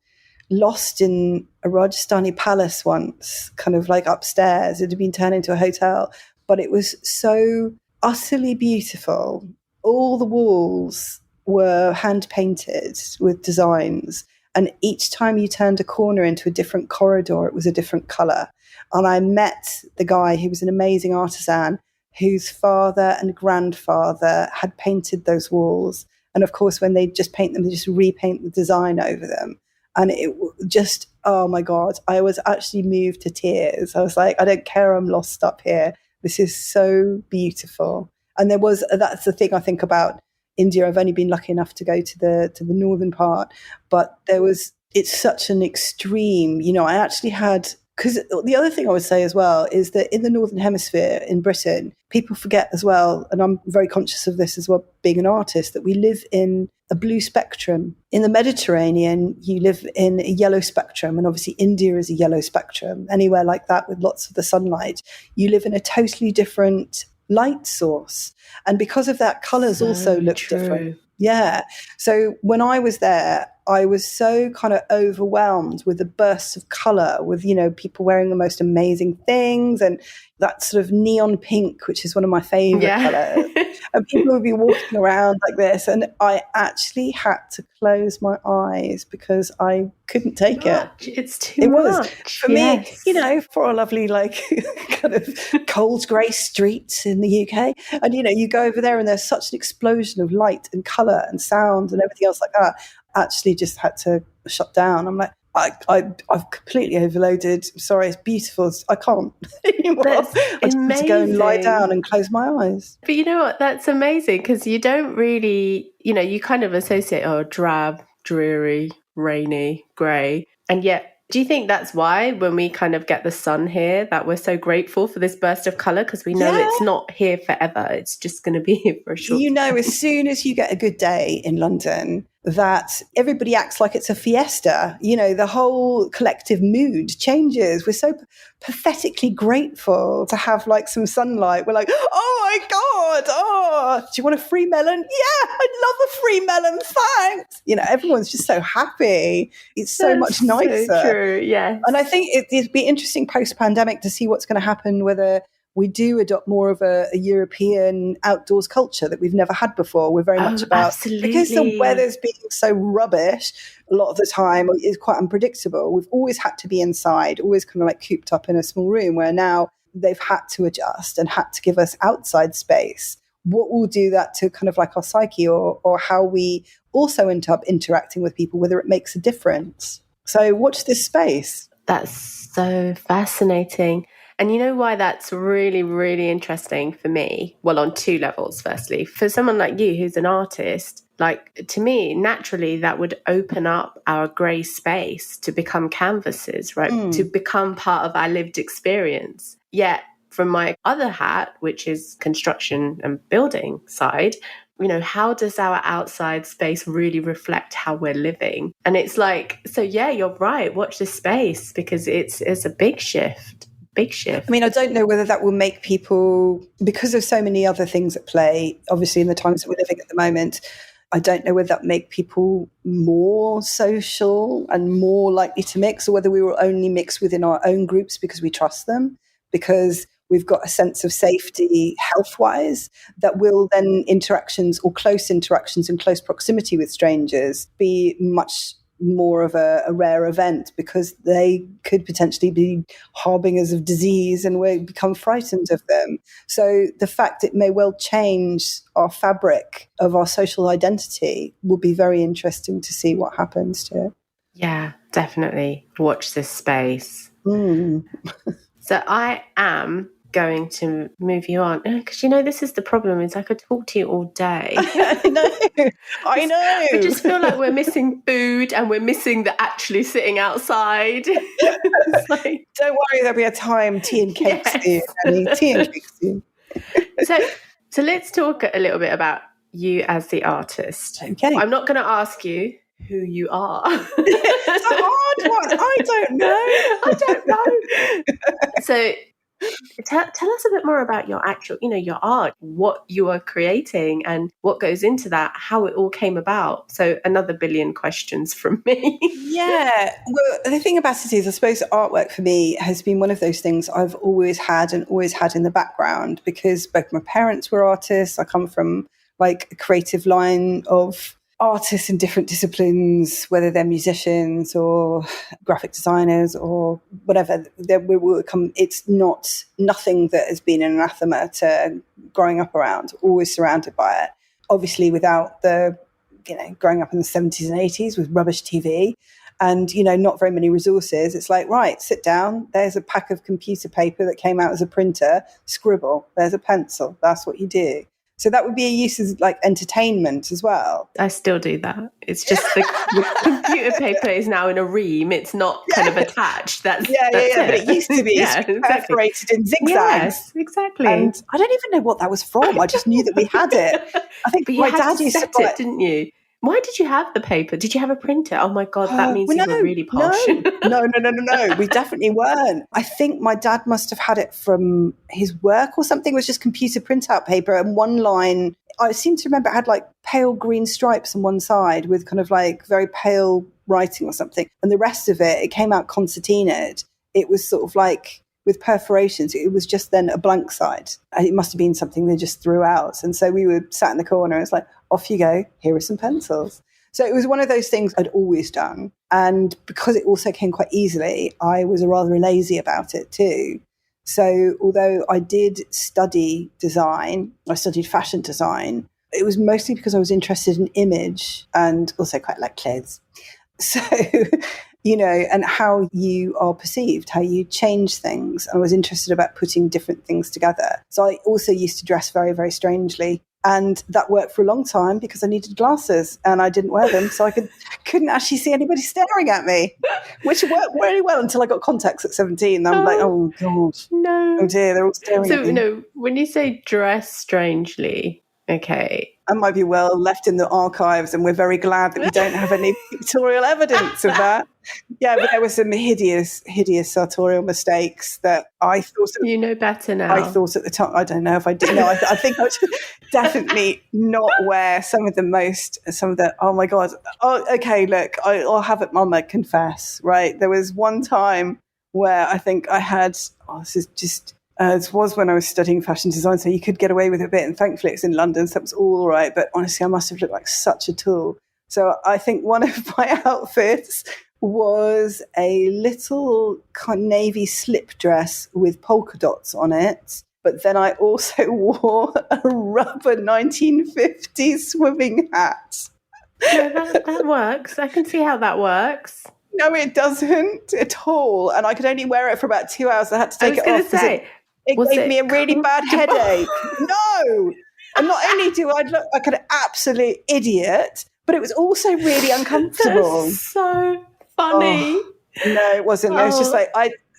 lost in a Rajasthani Palace once, kind of like upstairs. It had been turned into a hotel, but it was so utterly beautiful. All the walls were hand painted with designs, And each time you turned a corner into a different corridor, it was a different colour. And I met the guy who was an amazing artisan whose father and grandfather had painted those walls. And of course, when they just paint them, they just repaint the design over them. And it just, oh my God, I was actually moved to tears. I was like, I don't care, I'm lost up here. This is so beautiful. And that's the thing I think about India. I've only been lucky enough to go to the northern part, but it's such an extreme, I actually had, because the other thing I would say as well is that in the Northern Hemisphere, in Britain, people forget as well, and I'm very conscious of this as well, being an artist, that we live in a blue spectrum. In the Mediterranean, you live in a yellow spectrum, and obviously India is a yellow spectrum. Anywhere like that with lots of the sunlight, you live in a totally different light source. And because of that, colours also look different. Yeah. So when I was there, I was so kind of overwhelmed with the bursts of colour, with, people wearing the most amazing things and that sort of neon pink, which is one of my favourite colours. And people would be walking around like this. And I actually had to close my eyes because I couldn't take it. It's too much. For me, for a lovely, kind of cold grey streets in the UK. And, you go over there and there's such an explosion of light and colour and sound and everything else like that. Actually just had to shut down. I'm like, I've completely overloaded. Sorry, it's beautiful. I can't anymore. That's I just need to go and lie down and close my eyes. But you know what? That's amazing because you don't really, you kind of associate, drab, dreary, rainy, grey. And yet, do you think that's why when we kind of get the sun here that we're so grateful for this burst of colour? Because we know it's not here forever. It's just going to be here for a short time. As soon as you get a good day in London, that everybody acts like it's a fiesta. The whole collective mood changes. We're so pathetically grateful to have some sunlight. We're like, oh my God, do you want a free melon? Yeah, I'd love a free melon, thanks. Everyone's just so happy. It's so much nicer. So true, yeah. And I think it'd be interesting post-pandemic to see what's going to happen, whether we do adopt more of a European outdoors culture that we've never had before. We're very much about, absolutely. Because the weather's being so rubbish a lot of the time, it's quite unpredictable. We've always had to be inside, always kind of cooped up in a small room, where now they've had to adjust and had to give us outside space. What will do that to kind of our psyche or how we also end up interacting with people, whether it makes a difference. So watch this space. That's so fascinating. And you know why that's really, really interesting for me? Well, on two levels. Firstly, for someone like you who's an artist, to me, naturally, that would open up our grey space to become canvases, right? To become part of our lived experience. Yet, from my other hat, which is construction and building side, how does our outside space really reflect how we're living? And it's you're right. Watch this space because it's a big shift. Big shift. I don't know whether that will make people, because of so many other things at play, obviously in the times that we're living at the moment, I don't know whether that make people more social and more likely to mix, or whether we will only mix within our own groups because we trust them, because we've got a sense of safety health-wise, that will then interactions or close interactions in close proximity with strangers be much more of a rare event, because they could potentially be harbingers of disease and we become frightened of them. So the fact it may well change our fabric of our social identity will be very interesting to see what happens to it. Yeah, definitely. Watch this space. So I am going to move you on, because this is the problem, is I could talk to you all day. I know. I just feel like we're missing food and we're missing the actually sitting outside. Don't worry, there'll be a time. Tea and cakes soon, Annie. Tea and cakes soon. So let's talk a little bit about you as the artist. Okay. I'm not going to ask you who you are. It's a hard one. I don't know. So tell us a bit more about your actual, your art, what you are creating and what goes into that, how it all came about. So another billion questions from me. Yeah. Well, the thing about it is, I suppose artwork for me has been one of those things I've always had in the background, because both my parents were artists. I come from a creative line of artists in different disciplines, whether they're musicians or graphic designers or whatever, it's nothing that has been an anathema to growing up around, always surrounded by it. Obviously, without growing up in the 70s and 80s with rubbish TV and, not very many resources, it's like, right, sit down. There's a pack of computer paper that came out as a printer, scribble. There's a pencil. That's what you do. So that would be a use as like entertainment as well. I still do that. It's just the computer paper is now in a ream. It's not kind of attached. That's But it used to be perforated in zigzags. Yes, exactly. And I don't even know what that was from. I just knew that we had it. I think but my dad used to it, didn't you? Why did you have the paper? Did you have a printer? Oh my God, that means you were really posh. No. We definitely weren't. I think my dad must have had it from his work or something. It was just computer printout paper, and one line, I seem to remember it had like pale green stripes on one side with kind of like very pale writing or something. And the rest of it came out concertinaed. It was sort of like with perforations. It was just then a blank side. It must have been something they just threw out. And so we were sat in the corner and it's like, off you go, here are some pencils. So it was one of those things I'd always done. And because it also came quite easily, I was rather lazy about it too. So although I did study design, I studied fashion design, it was mostly because I was interested in image and also quite like clothes. So, and how you are perceived, how you change things. I was interested about putting different things together. So I also used to dress very, very strangely. And that worked for a long time because I needed glasses and I didn't wear them. So I couldn't actually see anybody staring at me, which worked really well until I got contacts at 17. I'm like, oh, God. No. Oh, dear, they're all staring at me. So, when you say dress strangely, okay. That might be well left in the archives, and we're very glad that we don't have any pictorial evidence of that. Yeah, but there were some hideous sartorial mistakes that I thought... You know better now. I thought at the time, I don't know if I did. No, I think I should definitely not wear some of the, oh my God. Oh, okay, look, I'll have it, Mama, confess, right? There was one time where I think I had, this is just... this was when I was studying fashion design, so you could get away with it a bit. And thankfully, it's in London, so it was all right. But honestly, I must have looked like such a tool. So I think one of my outfits was a little kind of navy slip dress with polka dots on it. But then I also wore a rubber 1950s swimming hat. Yeah, that works. I can see how that works. No, it doesn't at all. And I could only wear it for about 2 hours. I had to take it off. I was going to say... It gave me a really bad headache. No. And not only do I look like an absolute idiot, but it was also really uncomfortable. That's so funny. Oh, no, it wasn't. It was just like,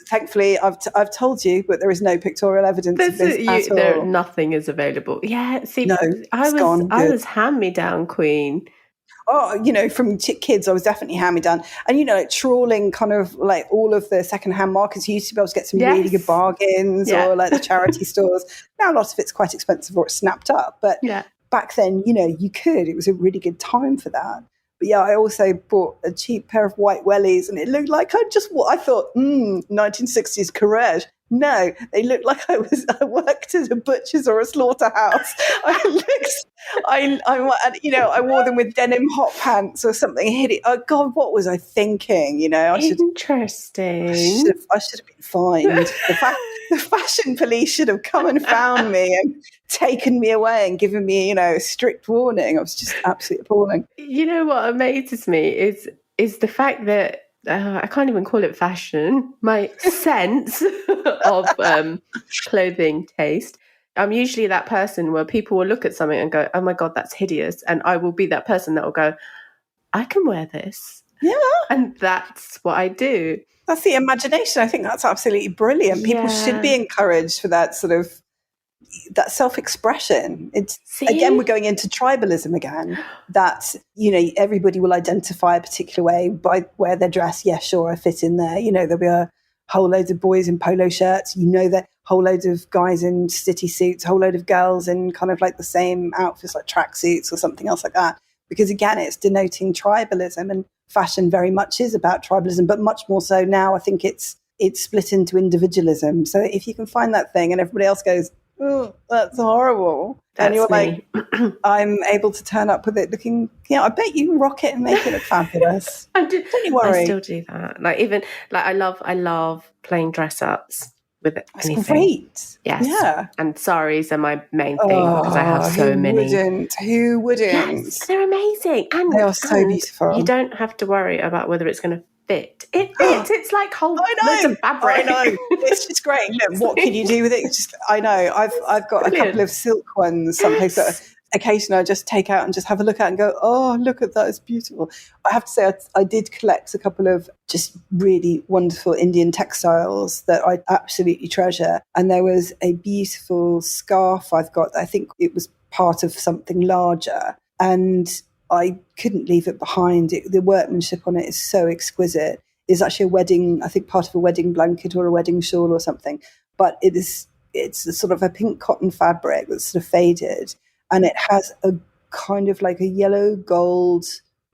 thankfully, I've told you, but there is no pictorial evidence of this at all. Nothing is available. Yeah, see, no, I was hand-me-down queen. Oh, from kids, I was definitely hand-me-down. And, like trawling kind of like all of the secondhand markets, you used to be able to get some really good bargains or like the charity stores. Now a lot of it's quite expensive or it's snapped up. But back then, you could. It was a really good time for that. But yeah, I also bought a cheap pair of white wellies and it looked like I thought, 1960s courage. No, they looked like I worked at a butcher's or a slaughterhouse. I wore them with denim hot pants or something hideous. Oh God, what was I thinking? Interesting. I should have been fined. The fashion police should have come and found me and taken me away and given me, a strict warning. I was just absolutely appalling. You know what amazes me is the fact that I can't even call it fashion. My sense of clothing taste. I'm usually that person where people will look at something and go, oh my God, that's hideous. And I will be that person that will go, I can wear this. Yeah. And that's what I do. That's the imagination. I think that's absolutely brilliant. People should be encouraged for that sort of that self-expression. Again, we're going into tribalism again, that, everybody will identify a particular way by where they're dressed. Yeah, sure, I fit in there. There'll be a whole load of boys in polo shirts, that whole load of guys in city suits, a whole load of girls in kind of like the same outfits, like tracksuits or something else like that. Because again, it's denoting tribalism, and fashion very much is about tribalism, but much more so now. I think it's split into individualism. So if you can find that thing and everybody else goes, oh, that's horrible. That's and you're me. like, I'm able to turn up with it looking, I bet you can rock it and make it look fabulous. I do. Don't you worry. I still do that. Like even like I love playing dress ups with That's anything. great. Yes. Yeah. And saris are my main thing because I have so many. Who wouldn't? Yes, they're amazing. And they are so beautiful. You don't have to worry about whether it's going to fit. It fits. It's like whole loads of fabric. I know. It's just great. Look, what can you do with it? I know. I've got a couple of silk ones someplace that occasionally I just take out and just have a look at and go, oh, look at that. It's beautiful. I have to say I did collect a couple of just really wonderful Indian textiles that I absolutely treasure. And there was a beautiful scarf I've got. I think it was part of something larger. And I couldn't leave it behind. The workmanship on it is so exquisite. It's actually a wedding, I think part of a wedding blanket or a wedding shawl or something. But it's a sort of a pink cotton fabric that's sort of faded. And it has a kind of like a yellow gold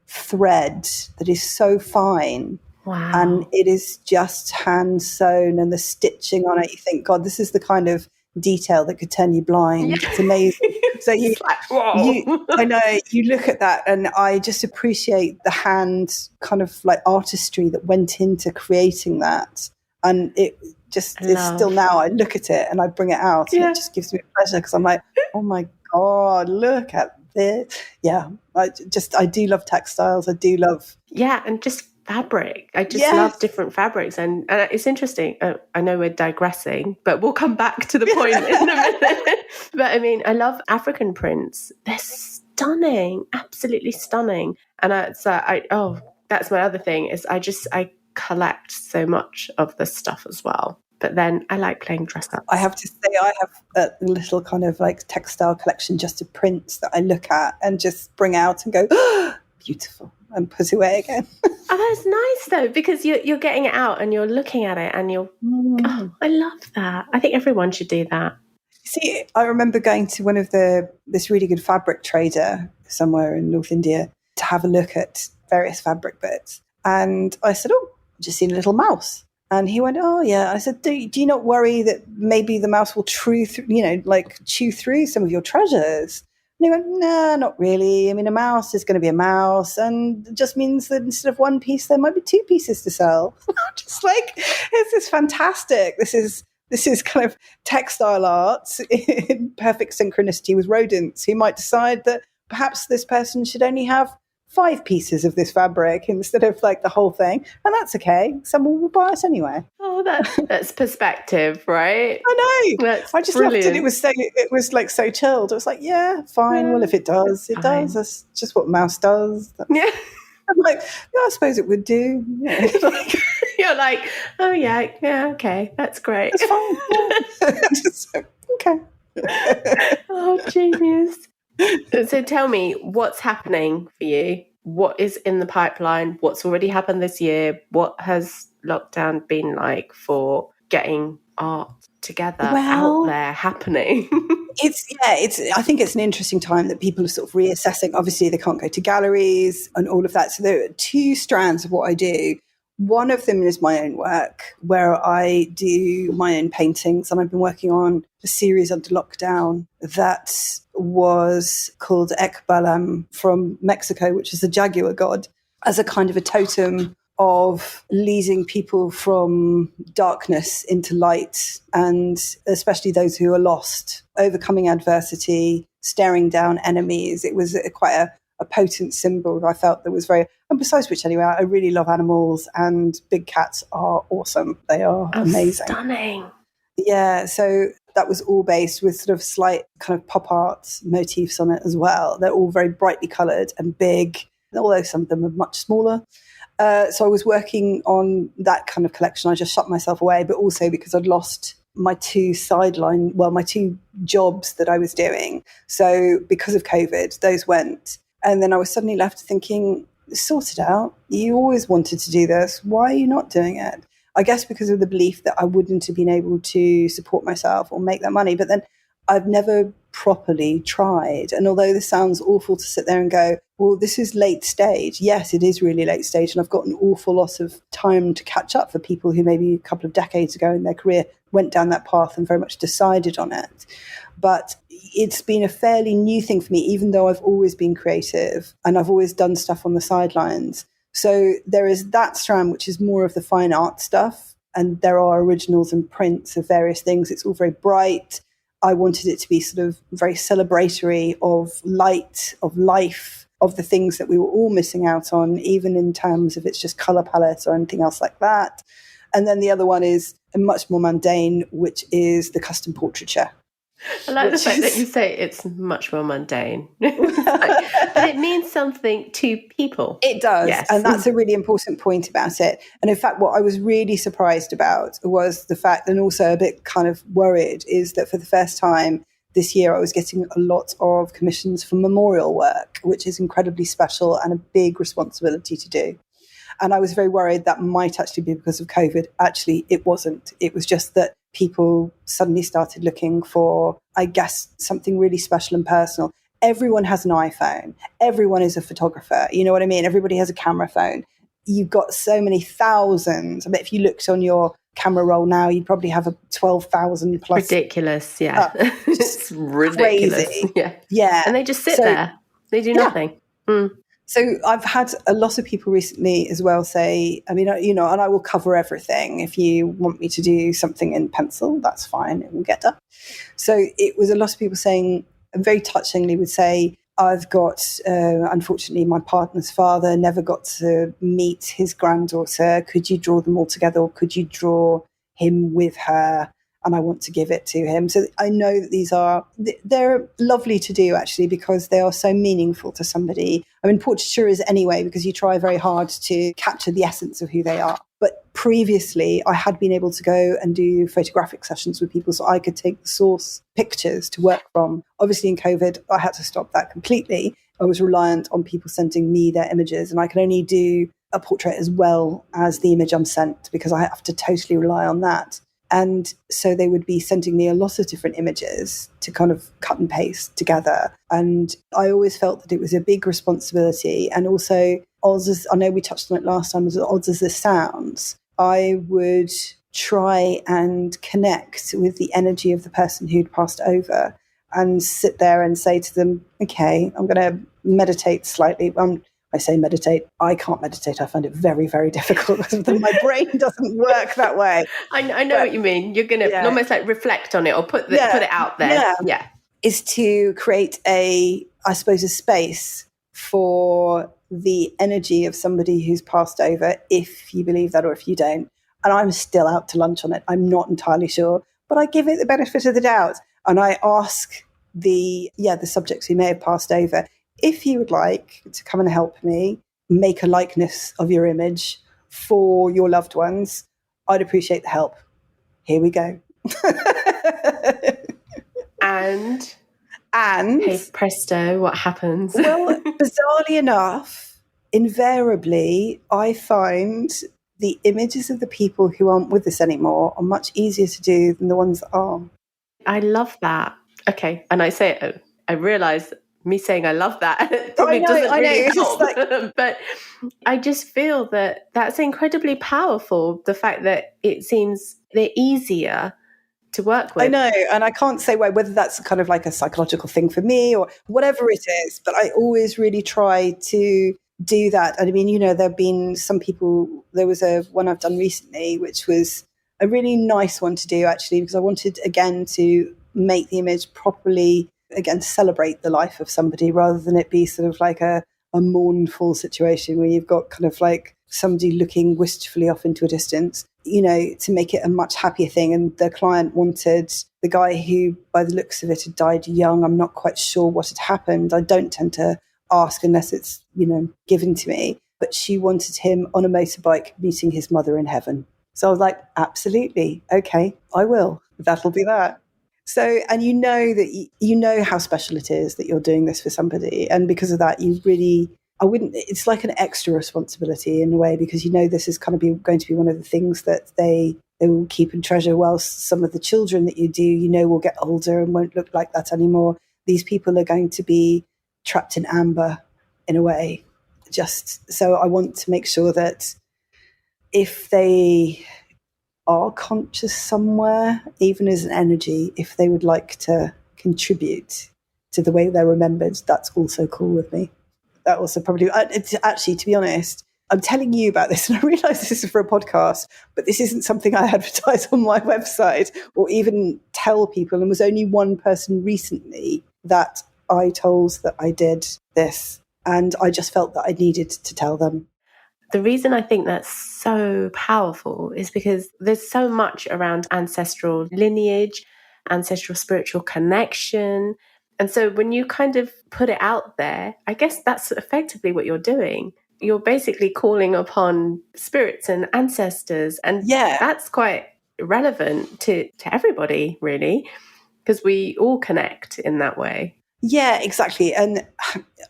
thread that is so fine. Wow. And it is just hand sewn, and the stitching on it, you think, God, this is the kind of detail that could turn you blind. Yeah. It's amazing. So I know, you look at that and I just appreciate the hand kind of like artistry that went into creating that. And it just is still now, I look at it and I bring it out and it just gives me pleasure because I'm like, oh my God, look at this. Yeah, I do love textiles. I do love. Yeah, and just fabric. I just love different fabrics. And it's interesting. I know we're digressing, but we'll come back to the point in a minute. But I mean, I love African prints. They're stunning, absolutely stunning. And that's my other thing is I collect so much of this stuff as well. But then I like playing dress up. I have to say I have a little kind of like textile collection just of prints that I look at and just bring out and go, oh, beautiful, and put away again. Oh, that's nice though, because you're getting it out and you're looking at it and you're, oh, I love that. I think everyone should do that. See, I remember going to this really good fabric trader somewhere in North India to have a look at various fabric bits. And I said, oh, I've just seen a little mouse. And he went, oh, yeah. I said, do you not worry that maybe the mouse will chew through some of your treasures? And he went, no, not really. I mean, a mouse is going to be a mouse. And it just means that instead of one piece, there might be two pieces to sell. I'm just like, this is fantastic. This is kind of textile art in perfect synchronicity with rodents who might decide that perhaps this person should only have 5 pieces of this fabric instead of like the whole thing, and that's okay. Someone will buy it anyway. Oh, that's perspective, right? I know. I just brilliant. loved it. It was like so chilled. I was like, yeah, fine. Yeah, well, if it does, it does. That's just what a mouse does. Yeah. I'm like, yeah, I suppose it would do. Yeah. You're like, oh yeah, okay, that's great. It's fine. Okay. Oh, genius. So tell me, what's happening for you? What is in the pipeline? What's already happened this year? What has lockdown been like for getting art together out there happening? I think it's an interesting time that people are sort of reassessing. Obviously, they can't go to galleries and all of that. So there are 2 strands of what I do. One of them is my own work, where I do my own paintings, and I've been working on a series under lockdown that was called Ekbalam from Mexico, which is the jaguar god, as a kind of a totem of leading people from darkness into light, and especially those who are lost, overcoming adversity, staring down enemies. It was quite a potent symbol. I felt that was very, and besides which anyway, I really love animals, and big cats are awesome. They are amazing. Stunning. Yeah, so that was all based with sort of slight kind of pop art motifs on it as well. They're all very brightly coloured and big, although some of them are much smaller. So I was working on that kind of collection. I just shut myself away, but also because I'd lost my 2 jobs that I was doing. So because of COVID, those went. And then I was suddenly left thinking, sort it out. You always wanted to do this. Why are you not doing it? I guess because of the belief that I wouldn't have been able to support myself or make that money. But then I've never properly tried. And although this sounds awful to sit there and go, well, this is late stage. Yes, it is really late stage. And I've got an awful lot of time to catch up for people who maybe a couple of decades ago in their career went down that path and very much decided on it. But it's been a fairly new thing for me, even though I've always been creative and I've always done stuff on the sidelines. So there is that strand, which is more of the fine art stuff. And there are originals and prints of various things. It's all very bright. I wanted it to be sort of very celebratory of light, of life, of the things that we were all missing out on, even in terms of it's just colour palette or anything else like that. And then the other one is a much more mundane, which is the custom portraiture. I like the fact that you say it's much more mundane. But it means something to people. It does. Yes. And that's a really important point about it. And in fact, what I was really surprised about was the fact, and also a bit kind of worried, is that for the first time this year, I was getting a lot of commissions for memorial work, which is incredibly special and a big responsibility to do. And I was very worried that might actually be because of COVID. Actually, it wasn't. It was just that people suddenly started looking for, I guess, something really special and personal. Everyone has an iPhone. Everyone is a photographer. You know what I mean? Everybody has a camera phone. You've got so many thousands. I bet if you looked on your camera roll now, you'd probably have a 12,000 plus. Ridiculous, yeah. It's ridiculous. Crazy. Yeah. And they just sit there. They do nothing. Mm. So I've had a lot of people recently as well say, I mean, you know, and I will cover everything. If you want me to do something in pencil, that's fine. It will get done. So it was a lot of people saying, and very touchingly would say, I've got, unfortunately, my partner's father never got to meet his granddaughter. Could you draw them all together, or could you draw him with her? And I want to give it to him. So I know that they're lovely to do, actually, because they are so meaningful to somebody. I mean, portraiture is anyway, because you try very hard to capture the essence of who they are. But previously, I had been able to go and do photographic sessions with people so I could take the source pictures to work from. Obviously, in COVID, I had to stop that completely. I was reliant on people sending me their images, and I could only do a portrait as well as the image I'm sent, because I have to totally rely on that. And so they would be sending me a lot of different images to kind of cut and paste together. And I always felt that it was a big responsibility. And also, I know we touched on it last time, as odds as this sounds, I would try and connect with the energy of the person who'd passed over and sit there and say to them, okay, I'm going to meditate slightly. I say meditate. I can't meditate. I find it very, very difficult because my brain doesn't work that way. I know what you mean. You're going to almost like reflect on it or put it out there. Yeah. Is to create a space for the energy of somebody who's passed over, if you believe that or if you don't. And I'm still out to lunch on it. I'm not entirely sure, but I give it the benefit of the doubt. And I ask the subjects who may have passed over, if you would like to come and help me make a likeness of your image for your loved ones, I'd appreciate the help. Here we go. And hey, presto, what happens? Well, bizarrely enough, invariably, I find the images of the people who aren't with us anymore are much easier to do than the ones that are. I love that. Okay. And I say, I realise me saying I love that probably doesn't really help. But I just feel that that's incredibly powerful, the fact that it seems they're easier to work with. I know, and I can't say whether that's kind of like a psychological thing for me or whatever it is, but I always really try to do that. And I mean, you know, there have been some people, there was one I've done recently, which was a really nice one to do, actually, because I wanted, again, to make the image properly, again, celebrate the life of somebody rather than it be sort of like a mournful situation where you've got kind of like somebody looking wistfully off into a distance, you know, to make it a much happier thing. And the client wanted the guy who, by the looks of it, had died young. I'm not quite sure what had happened. I don't tend to ask unless it's, you know, given to me. But she wanted him on a motorbike meeting his mother in heaven. So I was like, absolutely. Okay, I will. That'll be that. So, and you know that you know how special it is that you're doing this for somebody. And because of that, it's like an extra responsibility in a way, because you know this is kind of going to be one of the things that they they will keep and treasure, whilst some of the children that you do, you know, will get older and won't look like that anymore. These people are going to be trapped in amber in a way. Just so I want to make sure that if they are conscious somewhere, even as an energy, if they would like to contribute to the way they're remembered, that's also cool with me. That also probably, it's actually, to be honest, I'm telling you about this, and I realise this is for a podcast, but this isn't something I advertise on my website or even tell people. And was only one person recently that I told that I did this, and I just felt that I needed to tell them. The reason I think that's so powerful is because there's so much around ancestral lineage, ancestral spiritual connection. And so when you kind of put it out there, I guess that's effectively what you're doing. You're basically calling upon spirits and ancestors. And that's quite relevant to everybody, really, because we all connect in that way. Yeah, exactly. And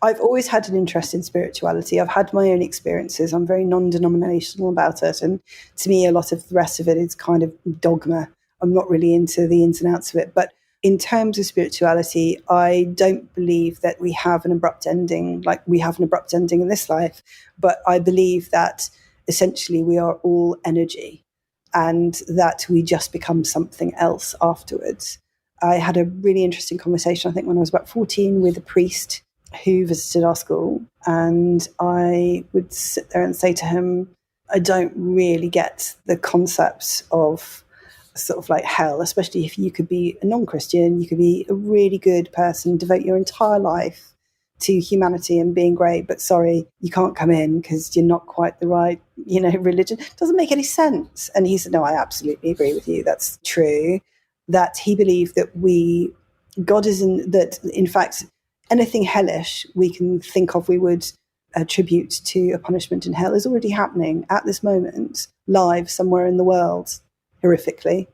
I've always had an interest in spirituality. I've had my own experiences. I'm very non-denominational about it. And to me, a lot of the rest of it is kind of dogma. I'm not really into the ins and outs of it. But in terms of spirituality, I don't believe that we have an abrupt ending, like we have an abrupt ending in this life. But I believe that essentially we are all energy and that we just become something else afterwards. I had a really interesting conversation, I think, when I was about 14 with a priest who visited our school. And I would sit there and say to him, I don't really get the concepts of sort of like hell, especially if you could be a non-Christian, you could be a really good person, devote your entire life to humanity and being great, but sorry, you can't come in because you're not quite the right, religion. It doesn't make any sense. And he said, no, I absolutely agree with you. That's true. That he believed that God isn't, that in fact, anything hellish we can think of we would attribute to a punishment in hell is already happening at this moment, live somewhere in the world, horrifically.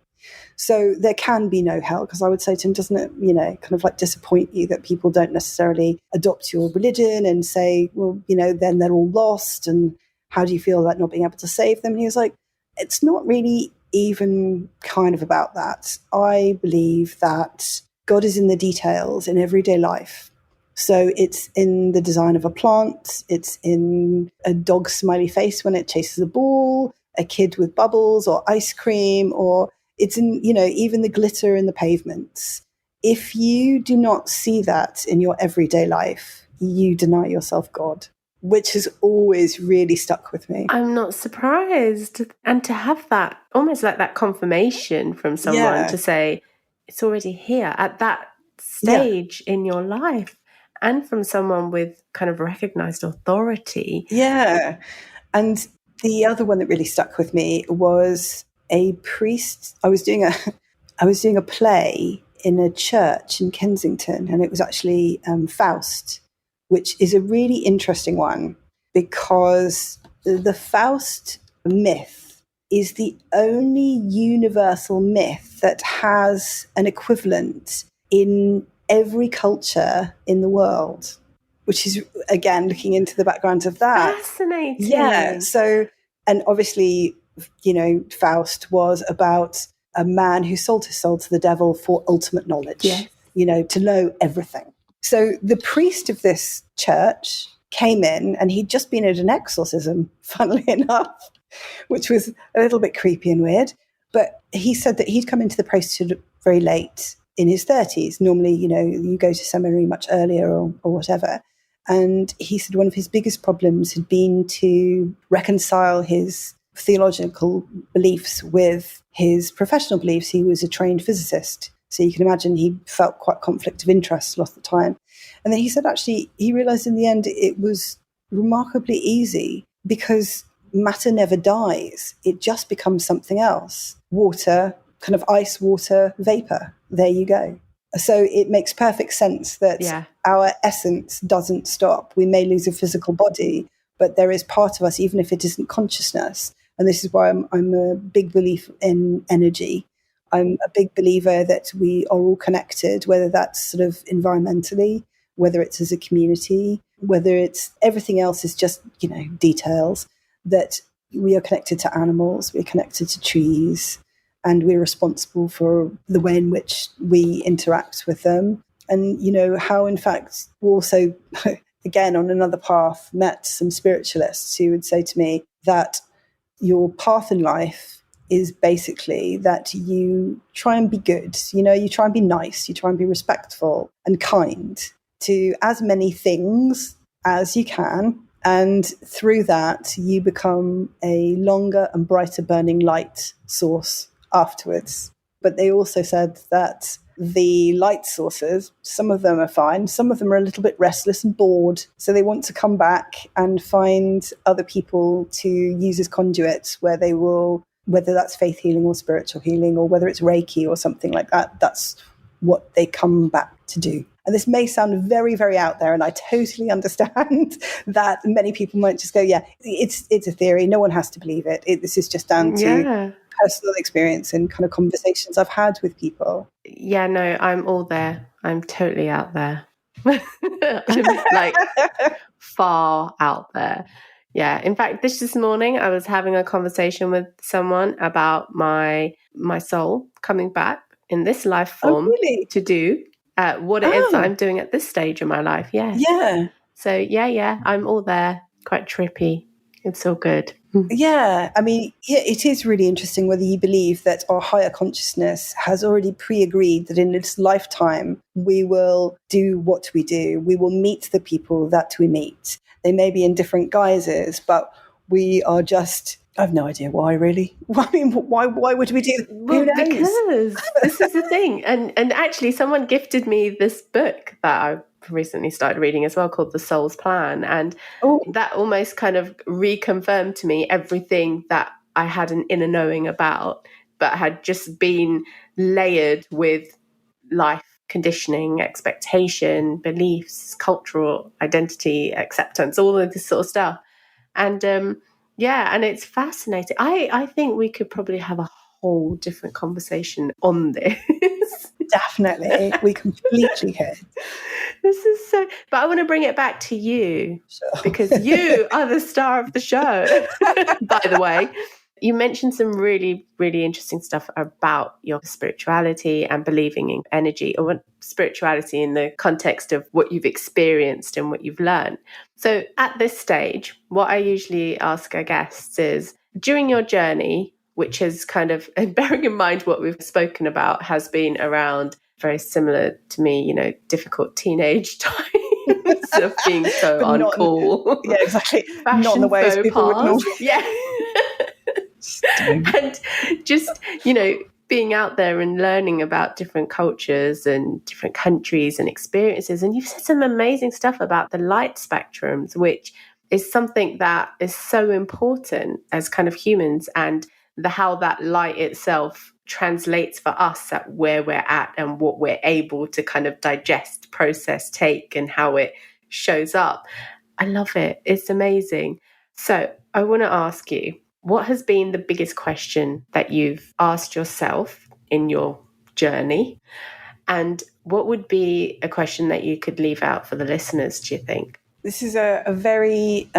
So there can be no hell, because I would say to him, doesn't it, kind of like disappoint you that people don't necessarily adopt your religion and say, well, then they're all lost, and how do you feel about not being able to save them? And he was like, it's not really even kind of about that. I believe that God is in the details in everyday life. So it's in the design of a plant, it's in a dog's smiley face when it chases a ball, a kid with bubbles or ice cream, or it's in, even the glitter in the pavements. If you do not see that in your everyday life, you deny yourself God, which has always really stuck with me. I'm not surprised. And to have that, almost like that confirmation from someone to say, it's already here at that stage in your life, and from someone with kind of recognized authority. Yeah. And the other one that really stuck with me was a priest. I was doing a play in a church in Kensington, and it was actually Faust, which is a really interesting one, because the Faust myth is the only universal myth that has an equivalent in every culture in the world, which is, again, looking into the background of that. Fascinating. Yeah. So, and obviously, Faust was about a man who sold his soul to the devil for ultimate knowledge, to know everything. So the priest of this church came in, and he'd just been at an exorcism, funnily enough, which was a little bit creepy and weird. But he said that he'd come into the priesthood very late in his 30s. Normally, you go to seminary much earlier or whatever. And he said one of his biggest problems had been to reconcile his theological beliefs with his professional beliefs. He was a trained physicist. So you can imagine he felt quite conflict of interest a lot of the time. And then he said, actually, he realized in the end it was remarkably easy, because matter never dies. It just becomes something else. Water, kind of ice, water, vapor. There you go. So it makes perfect sense that our essence doesn't stop. We may lose a physical body, but there is part of us, even if it isn't consciousness. And this is why I'm a big believer in energy. I'm a big believer that we are all connected, whether that's sort of environmentally, whether it's as a community, whether it's everything else is just, details, that we are connected to animals, we're connected to trees, and we're responsible for the way in which we interact with them. And, how in fact also, again, on another path, met some spiritualists who would say to me that your path in life is basically that you try and be good, you try and be nice, you try and be respectful and kind to as many things as you can. And through that, you become a longer and brighter burning light source afterwards. But they also said that the light sources, some of them are fine, some of them are a little bit restless and bored. So they want to come back and find other people to use as conduits where they will, whether that's faith healing or spiritual healing, or whether it's Reiki or something like that, that's what they come back to do. And this may sound very, very out there, and I totally understand that many people might just go, yeah, it's a theory. No one has to believe it. This is just down to personal experience and kind of conversations I've had with people. Yeah, no, I'm all there. I'm totally out there. I'm like far out there. Yeah. In fact, this morning I was having a conversation with someone about my soul coming back in this life form to do what it is that I'm doing at this stage of my life. Yes. Yeah. So yeah, I'm all there. Quite trippy. It's all good. Yeah, I mean, it is really interesting whether you believe that our higher consciousness has already pre-agreed that in its lifetime we will do what we do. We will meet the people that we meet. They may be in different guises, but we are just... I have no idea why, really. I mean, why would we do that? Well, because this is the thing. And actually, someone gifted me this book that I recently started reading as well, called The Soul's Plan. And that almost kind of reconfirmed to me everything that I had an inner knowing about, but had just been layered with life conditioning, expectation, beliefs, cultural identity, acceptance, all of this sort of stuff. And and it's fascinating. I think we could probably have a whole different conversation on this. Definitely. We completely could. This is so... But I want to bring it back to you, because you are the star of the show, by the way. You mentioned some really, really interesting stuff about your spirituality and believing in energy, or spirituality in the context of what you've experienced and what you've learned. So at this stage, what I usually ask our guests is, during your journey, which is kind of, and bearing in mind what we've spoken about has been around, very similar to me, difficult teenage times of being so uncool. Yeah, exactly. Not in the ways people would normally. Yeah. And just, being out there and learning about different cultures and different countries and experiences. And you've said some amazing stuff about the light spectrums, which is something that is so important as kind of humans, and how that light itself translates for us at where we're at and what we're able to kind of digest, process, take, and how it shows up. I love it. It's amazing. So I want to ask you, what has been the biggest question that you've asked yourself in your journey? And what would be a question that you could leave out for the listeners, do you think? This is a very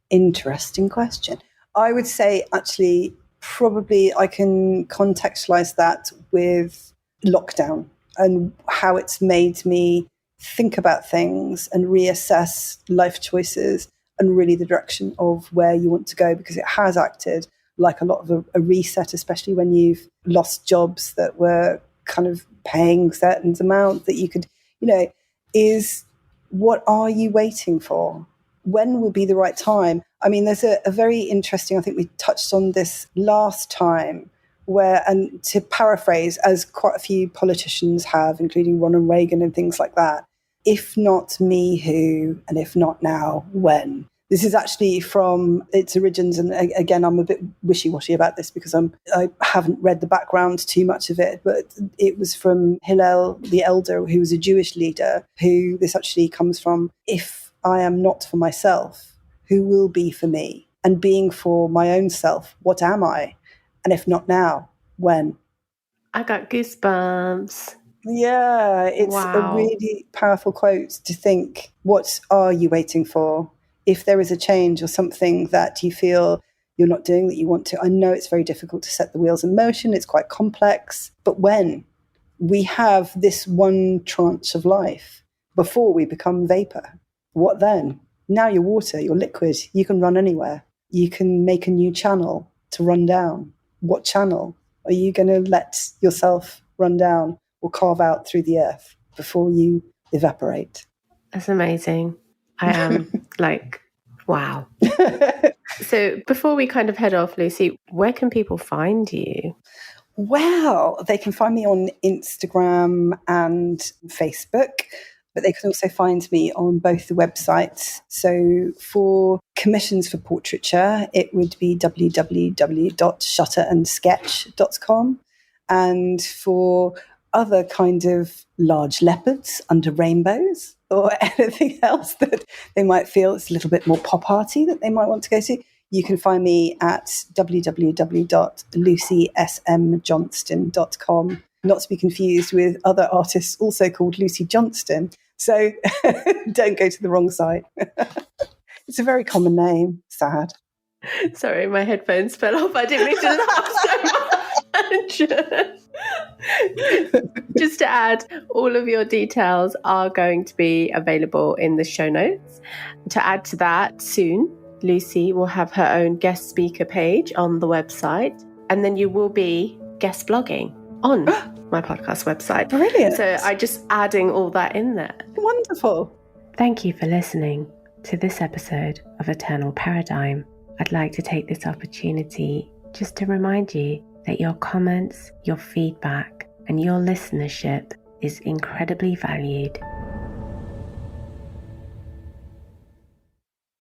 interesting question. I would say, actually, probably I can contextualize that with lockdown and how it's made me think about things and reassess life choices and really the direction of where you want to go, because it has acted like a lot of a reset, especially when you've lost jobs that were kind of paying certain amount that you could, is what are you waiting for? When will be the right time? I mean, there's a very interesting, I think we touched on this last time, where, and to paraphrase, as quite a few politicians have, including Ronald Reagan and things like that, if not me, who, and if not now, when? This is actually from its origins, and again, I'm a bit wishy-washy about this because I haven't read the background too much of it, but it was from Hillel the Elder, who was a Jewish leader, who this actually comes from. If I am not for myself, who will be for me? And being for my own self, what am I? And if not now, when? I got goosebumps. Yeah, it's a really powerful quote to think, what are you waiting for? If there is a change or something that you feel you're not doing that you want to. I know it's very difficult to set the wheels in motion. It's quite complex. But when we have this one tranche of life before we become vapor, what then? Now you're water, you're liquid, you can run anywhere. You can make a new channel to run down. What channel are you going to let yourself run down or carve out through the earth before you evaporate? That's amazing. I am like, wow. So before we kind of head off, Lucy, where can people find you? Well, they can find me on Instagram and Facebook, but they can also find me on both the websites. So for commissions for portraiture, it would be www.shutterandsketch.com. And for other kind of large leopards under rainbows or anything else that they might feel it's a little bit more pop arty that they might want to go to, you can find me at www.lucysmjohnston.com, not to be confused with other artists also called Lucy Johnston. So don't go to the wrong site. It's a very common name. Sad. Sorry, my headphones fell off. I didn't mean to laugh so much. Just to add, all of your details are going to be available in the show notes. To add to that, soon, Lucy will have her own guest speaker page on the website, and then you will be guest blogging on my podcast website. Brilliant. So I'm just adding all that in there. Wonderful. Thank you for listening to this episode of Eternal Paradigm. I'd like to take this opportunity just to remind you that your comments, your feedback, and your listenership is incredibly valued.